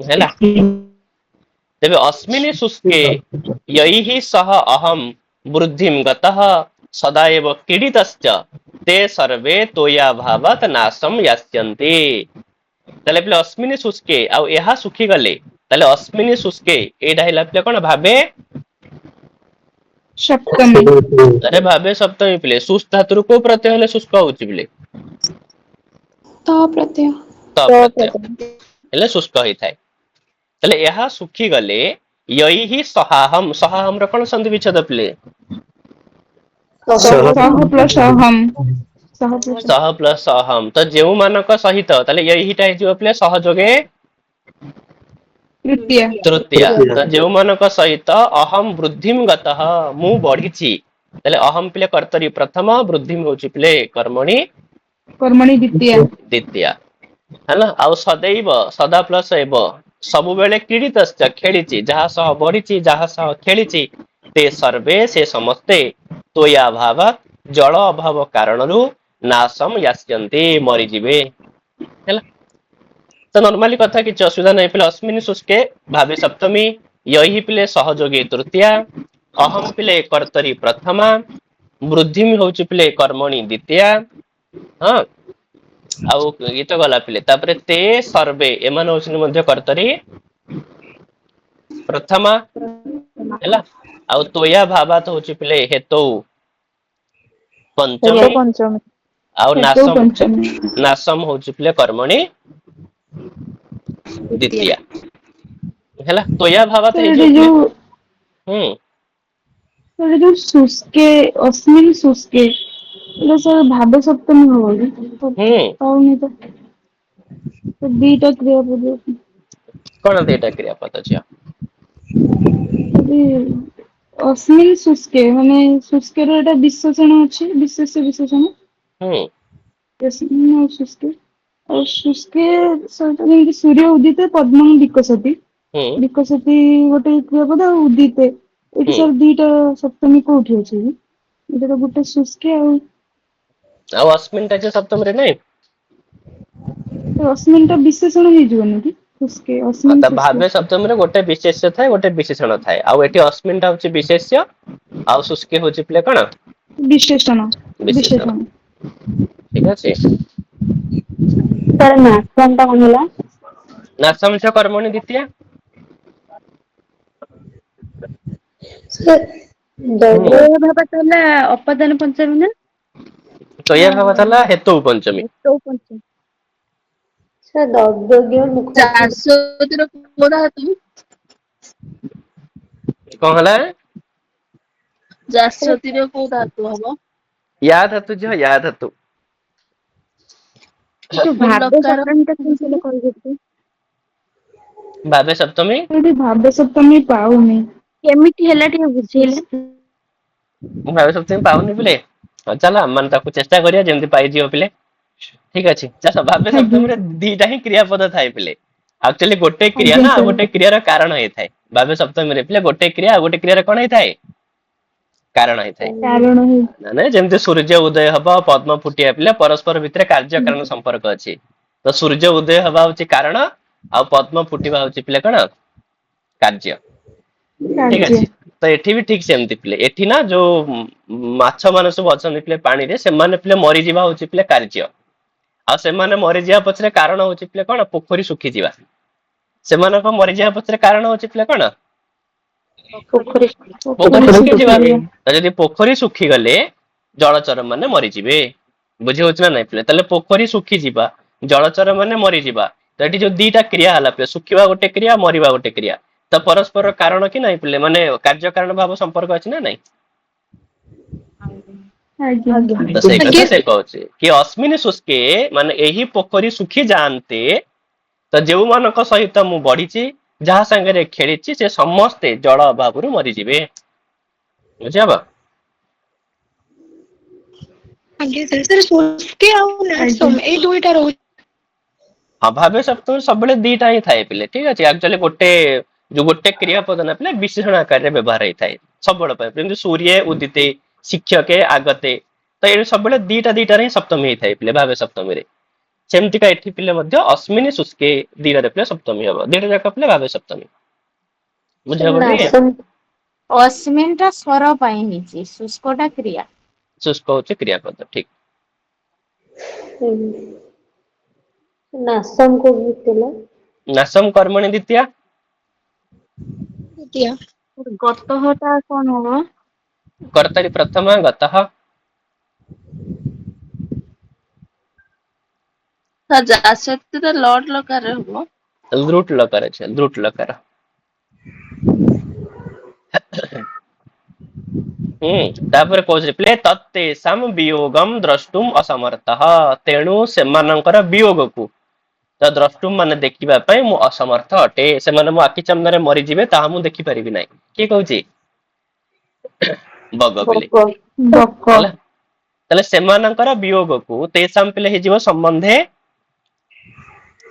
ହେଲା, ତେବେ ଅସ୍ମିନ୍ ଶୁଷ୍କେ ୟୈଃ ସହ ଅହମ୍ ବୃଦ୍ଧିମ୍ ଗତଃ ସଦା ଏବ କ୍ରୀଡ଼ିତଶ୍ଚ તે ସର୍ବେ ତୋୟାଭାବାତ୍ ନାଶମ୍ ୟାସ୍ୟନ୍ତି। ତାହେଲେ ପିଲେ ଅସ୍ମିନ୍ ଶୁଷ୍କେ, ଆଉ ଏହା ଶୁଖିଗଲେ, ତାହେଲେ ଅସ୍ମିନ୍ ଶୁଷ୍କେ ଏଇଟା ହେଲା ପିଲେ କଣ? ଭାବେ ସପ୍ତମୀ। ଆରେ ଭାବେ ସପ୍ତମୀ ପିଲେ। ଶୁସ୍ ଧାତୁରୁ କୋଉ ପ୍ରତ୍ୟୟ ହେଲେ ଶୁଷ୍କ ହଉଛି ପିଲେ? ତ ପ୍ରତ୍ୟୟ। ତ ପ୍ରତ୍ୟୟ ହେଲେ ଶୁଷ୍କ ହେଇଥାଏ। ତାହେଲେ ଏହା ଶୁଖିଗଲେ ୟୈଃ ସହାହମ୍, ସହାହମ୍ ର କଣ ସନ୍ଧି ବିଚ୍ଛେଦ ପିଲେ? ସହ ପ୍ଲସ୍ ଅହମ୍। ସହ ପ୍ଲସ୍ ଅହମ୍, ତ ଯେଉଁମାନଙ୍କ ସହିତ, ତାହେଲେ ୟୈଃ ଟା ହେଇଯିବ ପିଲେ ସହଯୋଗେ ତୃତୀୟା। ତୃତୀୟା। ତ ଯେଉଁମାନଙ୍କ ସହିତ ଅହମ୍ ବୃଦ୍ଧିମ୍ ଗତଃ ମୁଁ ବଢିଛି, ତାହେଲେ ଅହମ୍ ପିଲେ କର୍ତ୍ତରୀ ପ୍ରଥମ, ବୃଦ୍ଧିମ୍ ହଉଛି ପିଲେ କର୍ମଣି କର୍ମଣି ଦ୍ୱିତୀୟା। ଦ୍ୱିତୀୟା। ହେଲା, ଆଉ ସदैବ ସଦା ପ୍ଲସ୍ ଏବ ସବୁବେଳେ କ୍ରୀଡ଼ିତଶ୍ଚ ଖେଳିଛି, ଯାହା ସହ ବଢିଛି, ଯାହା ସହ ଖେଳିଛି, તે ସର୍ବେ ସେ ସମସ୍ତେ ତୋୟାଭାବାତ୍ ଜଳ ଅଭାବ କାରଣରୁ ନାଶମ୍ ୟାସ୍ୟନ୍ତି ମରିଯିବେ। ହେଲା, ତ ନର୍ମାଲି କଥା କିଛି ଅସୁବିଧା ନାହିଁ ପିଲେ। ଅସ୍ମିନ୍ ଶୁଷ୍କେ ଭାବେ ସପ୍ତମୀ, ୟୈଃ ପିଲେ ସହଯୋଗୀ ତୃତୀୟା, ଅହମ୍ ପିଲେ କର୍ତ୍ତରୀ ପ୍ରଥମା, ବୃଦ୍ଧିମ୍ ହଉଛି ପିଲେ କର୍ମଣି ଦ୍ୱିତୀୟା। ହଁ, ଆଉ ଗୀତ ଗଲା ପିଲେ। ତାପରେ ତେ ସର୍ବେ ଏମାନେ ହଉଛନ୍ତି ମଧ୍ୟ କର୍ତ୍ତରୀ ପ୍ରଥମା। ହେଲା, ଆଉ ତୋୟା ଭାବାତ୍ ହଉଛି ପିଲେ ହେତଉ ପଞ୍ଚମୀ, ଆଉ ହେତୁ ନାଶମ୍ ପଞ୍ଚମୀ। ନାଶମ୍ ହଉଛି ପିଲେ କର୍ମଣି ଦ୍ୱିତୀୟା। ହେଲା, ତୋୟା ଭାବାତ୍ ସାର୍ ଏଠି ହେଇଯିବ ପିଲେ। ଯୋଉ ସାର୍ ଯୋଉ ଶୁଷ୍କେ ଅସ୍ମିନ୍ ଶୁଷ୍କେ ଏଇଟା ସାର୍ ଭାବେ ସପ୍ତମୀ ହବ କି? ହୁଁ ହଉନି ତ, ଦିଟା କ୍ରିୟାପଦ ଅଛି। କଣ ଦିଟା କ୍ରିୟାପଦ ଝିଅ? ଅସ୍ମିନ୍ ଶୁଷ୍କେ ମାନେ ଶୁଷ୍କେ ର ଏଇଟା ବିଶେଷଣ ଅଛି, ବିଶେଷ୍ୟ ବିଶେଷଣ। ହୁଁ। ଅସ୍ମିନ୍ ଆଉ ଶୁଷ୍କେ, ଆଉ ଶୁଷ୍କେ ସହିତ ଯେମିତି ସୂର୍ୟ ଉଦିତେ ପଦ୍ମଂ ବିକଶତି, ହୁଁ ବିକଶତି ଗୋଟେ କ୍ରିୟାପଦ, ଆଉ ଉଦିତେ ଏଇଠି ହୁଁ ସାର୍ ଦିଟା ସପ୍ତମୀ କୋଉଠି ଅଛି କି? ଏଇଟା ତ ଗୋଟେ ଶୁଷ୍କେ ଆଉ ଆଉ ଅସ୍ମିନ୍ ଟା ଝିଅ ସପ୍ତମୀରେ ନାଇଁ? ଅସ୍ମିନ୍ ଟା ବିଶେଷଣ ହେଇଯିବନି କି? ଶୁଷ୍କେ ଅସ୍ମିନ୍ ତା ଶୁଷ୍କେ। ଭାବେ ସପ୍ତମୀରେ ଗୋଟେ ବିଶେଷ୍ୟ ଥାଏ, ଗୋଟେ ବିଶେଷଣ ଥାଏ। ଆଉ ଏଠି ଅସ୍ମିନ୍ ଟା ହଉଛି ବିଶେଷ୍ୟ, ଆଉ ଶୁଷ୍କେ ହଉଛି ପିଲେ କଣ? ବିଶେଷଣ ବିଶେଷଣ। ଠିକ ଅଛି। ସାର୍ ନାଶନ ଟା କଣ ହେଲା? ନାଶଂସ କର୍ମଣି ଦ୍ୱିତୀୟା। ହୁଁ ଦୈବ ଭାବ ତ ହେଲା ଅପାଦାନ ପଞ୍ଚମୀ ନା? ତୟା ଭାବ ହେଲା ହେତୁ ପଞ୍ଚମୀ। ହେତଉ ପଞ୍ଚମୀ। ସାର୍ ଦୈବଜ୍ଞ ମୁଖ ଚାଷୀର କୋଉ ଧାତୁ? କଣ ହେଲା? ଜାସତିର କୋଉ ଧାତୁ ହବ? ୟା ଧାତୁ ଝିଅ ୟା ଧାତୁ। ଯୋଉ ଭାବ ଲକାର ସପ୍ତମୀ ଟା କେମିତି ହେଲେ କହିବେ ଟିକେ? ଭାବେ ସପ୍ତମୀ। ଏଠି ଭାବ ସପ୍ତମୀ ପାଉନି। କେମିତି ହେଲା ଟିକେ ବୁଝେଇଲେ? ଭାବେ ସପ୍ତମୀ ପାଉନି ପିଲେ, ହଉ ଚାଲ ଆମେ ମାନେ ତାକୁ ଚେଷ୍ଟା କରିବା ଯେମିତି ପାଇଯିବ ପିଲେ। ଠିକ ଅଛି ଚାଷ ଭାବେ ଆଜ୍ଞା ସପ୍ତମୀରେ ଦିଟା ହିଁ କ୍ରିୟାପଦ ଥାଏ ପିଲେ। ଆକ୍ଚୁଆଲି ଗୋଟେ କ୍ରିୟା ଆଜ୍ଞା ନା ଆଉ ସାର୍ ଗୋଟେ କ୍ରିୟାର କାରଣ ହେଇଥାଏ। ଭାବେ ସପ୍ତମୀରେ ପିଲେ ଗୋଟେ କ୍ରିୟା ଆଉ ଗୋଟେ କ୍ରିୟାର କଣ ହେଇଥାଏ? କାରଣ ହେଇଥାଏ। କାରଣ ହେଇ ମାନେ ଯେମିତି ସୂର୍ଯ୍ୟ ଉଦୟ ହବ ପଦ୍ମ ଫୁଟିବା ପିଲା ପରସ୍ପର ଭିତରେ କାର୍ଯ୍ୟ କାରଣ ସମ୍ପର୍କ ଅଛି। ତ ସୂର୍ଯ୍ୟ ଉଦୟ ହବା ହଉଛି କାରଣ ଆଉ ପଦ୍ମ ଫୁଟିବା ହଉଛି ପିଲା କଣ କାର୍ଯ୍ୟ। ଠିକ କାର୍ଯ୍ୟ ଅଛି ତ ଏଠି ବି ଠିକ ସେମିତି ପିଲେ ଏଠି ନା ଯୋଉ ମାଛ ମାନେ ସବୁ ଅଛନ୍ତି ପିଲେ ପାଣିରେ ସେମାନେ ପିଲେ ମରିଯିବା ହଉଛି ପିଲେ କାର୍ଯ୍ୟ। ଆଉ ସେମାନେ ମରିଯିବା ପଛରେ କାରଣ ହଉଛି ପିଲେ କଣ ପୋଖରୀ ଶୁଖିଯିବା। ସେମାନଙ୍କ ମରିଯିବା ପଛରେ କାରଣ ହଉଛି ପିଲା କଣ? ପୋଖରୀ ପୋଖରୀ ଶୁଖିଯିବା। ତ ଯଦି ପୋଖରୀ ଶୁଖିଗଲେ ଜଳଚର ମାନେ ମରିଯିବେ। ବୁଝି ହଉଛି ନା ନାଇଁ ପିଲେ ତାହେଲେ ପୋଖରୀ ଶୁଖିଯିବା ଜଳଚର ମାନେ ମରିଯିବା। ତ ଏଠି ଯୋଉ ଦିଟା କ୍ରିୟା ହେଲା ପିଲେ ଶୁଖିବା ଗୋଟେ କ୍ରିୟା ମରିବା ଗୋଟେ କ୍ରିୟା। ତ ପରସ୍ପର କାରଣ କି ନାଇଁ ପିଲେ ମାନେ କାର୍ଯ୍ୟ କାରଣ ଭାବ ସମ୍ପର୍କ ଅଛି ନା ନାଇଁ? ଆଜ୍ଞା ତ ସେଇ କଥା ସେ କହୁଛି କି ଅସ୍ମିନ ଶୁଷ୍କେ ମାନେ ଏହି ପୋଖରୀ ଶୁଖି ଯାଆନ୍ତେ ତ ଯେଉଁମାନଙ୍କ ସହିତ ମୁଁ ବଢିଛି ଯାହା ସାଙ୍ଗରେ ଖେଳିଛି ସେ ସମସ୍ତେ ଜଳ ଅଭାବରୁ ମରିଯିବେ। ବୁଝିହବ? ଆଜ୍ଞା ସାର୍ ଶୁଷ୍କେ ଆଉ ଆଜ୍ଞା ନାଶମ ଏଇ ଦୁଇଟା ରହୁଛି। ହଁ ଭାବେ ସପ୍ତମୀ ସବୁବେଳେ ଦିଟା ହିଁ ଥାଏ ପିଲେ ଠିକ ଅଛି ଆକ୍ଚୁଆଲି ଗୋଟେ ଯୋଉ ଗୋଟେ କ୍ରିୟା ପଦ ନା ପିଲେ ବିଶେଷଣ ଆକାରରେ ବ୍ୟବହାର ହେଇଥାଏ। ସବୁବେଳ ପାଇଁ ଯେମିତି ସୂର୍ଯ୍ୟ ଉଦିତେ ଶିକ୍ଷକେ ଆଗତେ। ତ ଏଇ ସବୁବେଳେ ଦିଟାରେ ହିଁ ସପ୍ତମୀ ହେଇଥାଏ ପିଲେ ଭାବେ ସପ୍ତମୀରେ ସେମିତିକା ଏଠି ପିଲେ ମଧ୍ୟ ଅଶ୍ମିନୀ ଶୁଷ୍କେ ଦିଟାରେ ପିଲେ ସପ୍ତମୀ ହବ ଦିଟା ଯାକ ପିଲେ ଭାବେ ସପ୍ତମୀ। ବୁଝିହବ ଟି? ଅସ୍ମିନ୍ ଟା ସ୍ୱର ପାଇଁ ହେଇଛି ଶୁଷ୍କ ଟା କ୍ରିୟା। ଶୁଷ୍କ ହଉଛି କ୍ରିୟାପଦ ଠିକ। ନାଶମ କୋଉଠି ଥିଲା? ନାଶମ କର୍ମଣୀ ଦ୍ୱିତୀୟା। ଦ୍ୱିତୀୟା। ଗତଃ ଟା କଣ ହବ? କର୍ତ୍ତରି ପ୍ରଥମା ଗତଃ। ଜାସତିରେ ଲଟ୍ ଲକାରରେ ହବ। ଦୃଟ ଲକାର ଅଛି ଦୃଟ ଲକାର। ହୁଁ ତାପରେ କହୁଛି ପ୍ଲେ ତତେ ସମ ବିୟୋଗମ ଦ୍ରଷ୍ଟୁମ ଅସମର୍ଥ ତେଣୁ ସେମାନଙ୍କର ବିୟୋଗକୁ ତ ଦ୍ରଷ୍ଟୁମ ମାନେ ଦେଖିବା ପାଇଁ ମୁଁ ଅସମର୍ଥ ଅଟେ ସେମାନେ ମୋ ଆଖି ସାମ୍ନାରେ ମରିଯିବେ ତାହା ମୁଁ ଦେଖିପାରିବି ନାହିଁ। କିଏ କହୁଛି? ବଗ ପିଲେ ବକ ହେଲା। ତାହେଲେ ସେମାନଙ୍କର ବିୟୋଗକୁ ତେସାମ୍ ପିଲେ ହେଇଯିବ ସମ୍ବନ୍ଧେ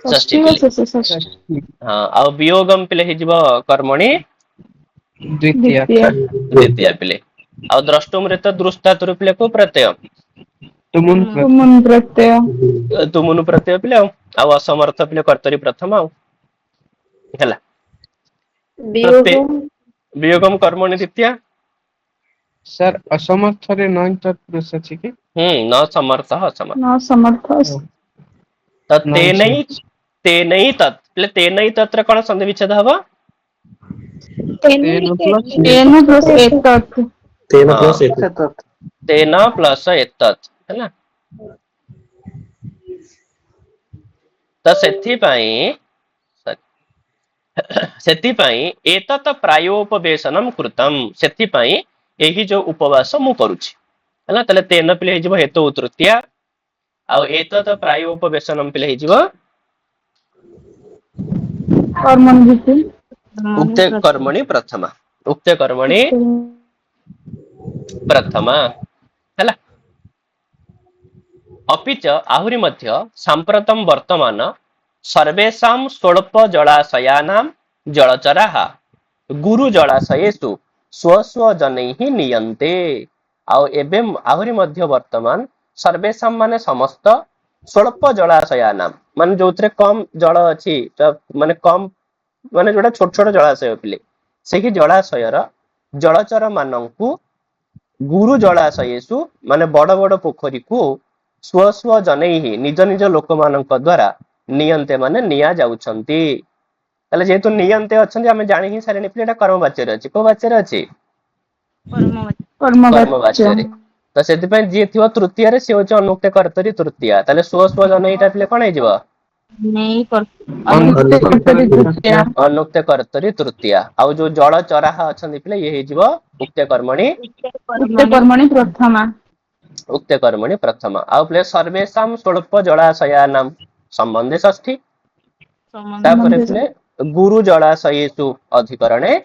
ଷଷ୍ଠୀ ଷଷ୍ଠୀ ବା ପିଲେ ଶେଷ ଷଷ୍ଠୀ ହଁ ଆଉ ବିୟୋଗମ ପିଲେ ହେଇଯିବ କର୍ମଣି ଦ୍ୱିତୀୟ ଦ୍ୱିତୀୟା ପିଲେ ଆଉ ଦ୍ରଷ୍ଟୁମ ରେ ତ ଦୃଷ୍ଟାନ୍ତର ପିଲେ କୋଉ ପ୍ରତ୍ୟୟ? ତୁମୁନ ପ୍ରତ୍ୟୟ ତୁମୁନୁ ପ୍ରତ୍ୟୟ ପିଲେ ଆଉ ଅସମର୍ଥ ପିଲେ କର୍ତ୍ତରୀ ପ୍ରଥମ ଆଉ ହେଲା। ତ ବିୟୋଗ ବିୟୋଗମ କର୍ମଣି ଦ୍ୱିତୀୟା। ସାର୍ ଅସମର୍ଥରେ ନଇଁ ତତ୍ପୁରୁଷ ଅଛି କି? ହୁଁ ନ ସମର୍ଥ ଅସମର୍ଥ ନ ସମର୍ଥ ତ ନଇଁ ତେନେଇ ତେନେଇ ତତ୍ ହେଲେ ତେନେଇ ତତ୍ ରେ କଣ ସନ୍ଧି ବିଚ୍ଛେଦ ହବ? ତେନ ପ୍ଲସ୍ ଏନ ପ୍ଲସ ଏତତ୍ ସେତତ୍ ତେନ ପ୍ଲସ ଏତତ୍ ହେଲା। ତ ସେଥିପାଇଁ ଏତତ ପ୍ରାୟୋପବେଶନମ କୃତମ ସେଥିପାଇଁ ଏହି ଯୋଉ ଉପବାସ ମୁଁ କରୁଛି ହେଲା ତାହେଲେ ତେନ ପିଲେ ହେଇଯିବ ହେତୁ ତୃତୀୟା ଆଉ ଏତତ ପ୍ରାୟ ଉପବେଶନମ ପିଲେ ହେଇଯିବ କର୍ମଣ ଘଟିମ୍ ଉକ୍ତେ କର୍ମଣି ପ୍ରଥମା ଉକ୍ତେ କର୍ମଣି ପ୍ରଥମା ହେଲା। ଅପିଚ ଆହୁରି ମଧ୍ୟ ସାମ୍ପ୍ରତମ ବର୍ତ୍ତମାନ ସର୍ବେଷାମ୍ ସ୍ୱଳ୍ପ ଜଳାଶୟାନାମ୍ ଜଳଚରାଃ ଗୁରୁ ଜଳାଶୟେଷୁ ସ୍ୱ ସ୍ୱ ଜନୈଃ ନିୟନ୍ତେ ଆଉ ଏବେ ଆହୁରି ମଧ୍ୟ ବର୍ତ୍ତମାନ ସର୍ବେଶମ ମାନେ ସମସ୍ତ ସ୍ୱଳ୍ପ ଜଳାଶୟାନାମ୍ ମାନେ ଯୋଉଥିରେ କମ ଜଳ ଅଛି ମାନେ କମ ମାନେ ଯୋଉଟା ଛୋଟ ଛୋଟ ଜଳାଶୟ ପିଲେ ସେହି ଜଳାଶୟର ଜଳଚର ମାନଙ୍କୁ गुरु जलाशयेषु माने बड़ बड़ पोखरी को स्व स्व जनैहि निज निज लोक मानक द्वारा नियंते माने निया जाउछंती ताले जेहेतु नियंते अछंती हमें जानि ही सारे निपले एटा कर्म वाच्य अछि को वाच्य अछि कर्म कर्मवाच्य वाच्य तो सेति पे जे थिव तृतीय रे से होछ अनुक्त कर्तरी तृतीया ताले स्व स्व जनैहि टाइप ले कोन हे जिवो नहीं कर अनुक्त कर्तरी तृतीया आउ जो जल चराह अछंती पिले ये हे जिवो उक्त कर्मणि उक्त कर्मणि प्रथमा उक्त कर्मणि प्रथमा आउ प्ले सर्वेषां स्वल्प जलाशयानां संबंधे षष्ठी तापर प्ले गुरु जलाशयेषु अधिकरणे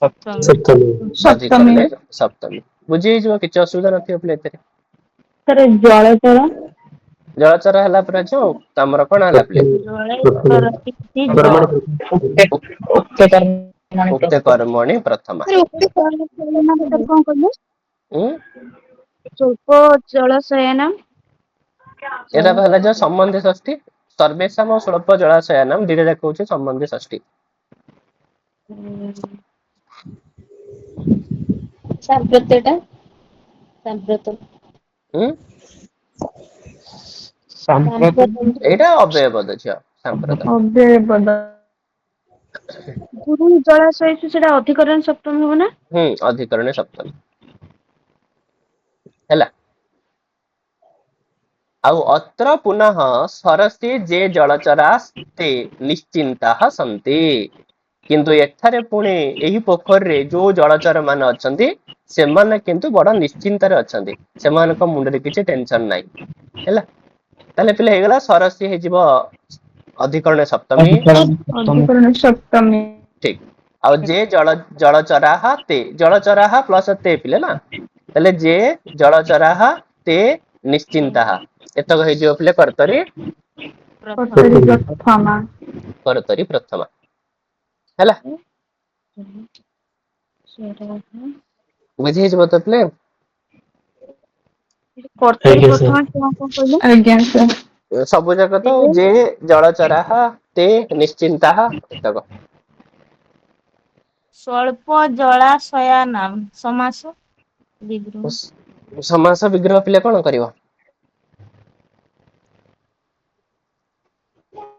सप्तमी अधिकरणे सप्तमी बुझी जो किछ असुविधा नथियो प्ले एते सर जलचर जलचर हला पर जो तमर कोन हला प्ले उक्त कर्मणि प्रथमा सर उक्त कर्म सर कଣ କହିଲେ हम्म ସ୍ୱଳ୍ପ ଜଳଶୟନ एटा हला जो संबंधे षष्ठी सर्वेषां स्वल्प जलाशयानां धीरे देखौचे संबंधे षष्ठी साम्प्रत्यटा साम्प्रत हम्म ସାମ୍ପ୍ରତ एटा अव्यय पद छ सांप्रत अव्यय पद ଗୁରୁ ଜଳାଶୟଠୁ ସେଟା ଅଧିକରଣ ସପ୍ତମୀ ହବ ନା अधिकरणे सप्तमी हला आउ अत्र पुनः सरसी जे जलचरास्ते निश्चिंताः सन्ति किंतु एठारे पुणे एही पोखर रे जो जलचर मान अछंती सेमाने किंतु बड़ा निश्चिंत रे अछंती सेमानक मुंड रे किछि टेंशन नाही हैला ताले पिले हे गला सरसी हे जिवो अधिकरण सप्तमी अधिकरण सप्तमी ठीक आउ जे जलचराः ते जलचराः प्लस ते पिले ना ताले जे जलचराः ते निश्चिंताः एतक हे जिवो पिले कर्तरी प्रथमा कर्तरी प्रथमा हैला बुझी जिवो तो पिले କର୍ତ୍ତରୀ ପ୍ରଥମା କଣ କହିଲେ आज्ञा सर सब जगह तो जे जलचराः ते निश्चिंताः एतक स्वल्प जलाशयानां समास विग्रह समास विग्रह पिले कोन करिवो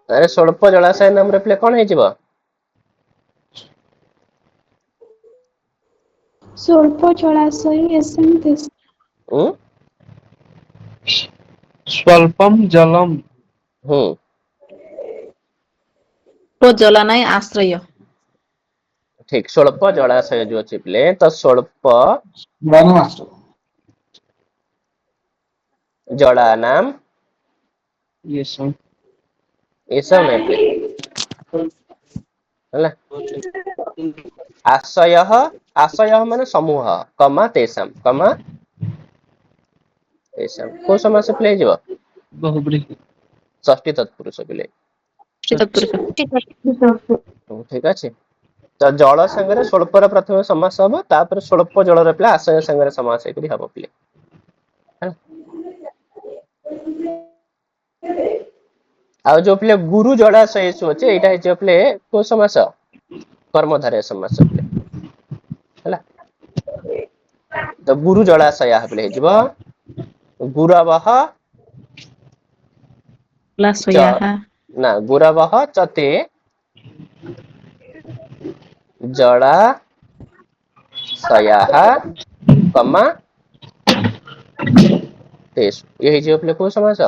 अरे स्वल्प जलाशय नाम रे पिले कोन हे जिवो स्वल्प जलाशय यस्मिन् ସ୍ୱଳ୍ପମ୍ ଜଲମ୍ तो जला नहीं आश्रय ठीक स्वल्प जलाशय जो अछि पिले तो स्वल्प जला नाम ये सब ये सब नहीं पिले हला आशयः आशयः माने समूह कमा तेषां कमा तेषां को समास पिले जिवो बहुब्रीहि षष्ठी तत्पुरुष पिले ठीक अछि तो जल संगे स्वल्पर प्रथम समास हबो तापर स्वल्प जल रे पिले आशय संगे समास एकरी हबो पिले आ जो पिले गुरु जलाशय सु अछि एटा हे जो पिले को समास कर्मधारय समास पिले हला तो गुरु जलाशय पिले जिवो गुरवः ना गुरवः चते जला सयाः कमा तेषु यही जो पिले को समास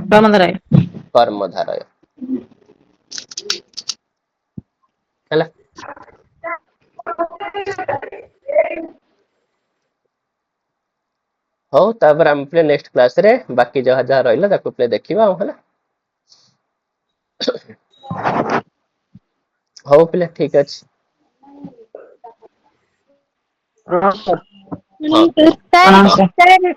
कर्मधारय हला हो तापर हम प्ले नेक्स्ट क्लास रे बाकी जहा जहा रहइला ताको प्ले देखिबा हला हो प्ले ठीक अछि सर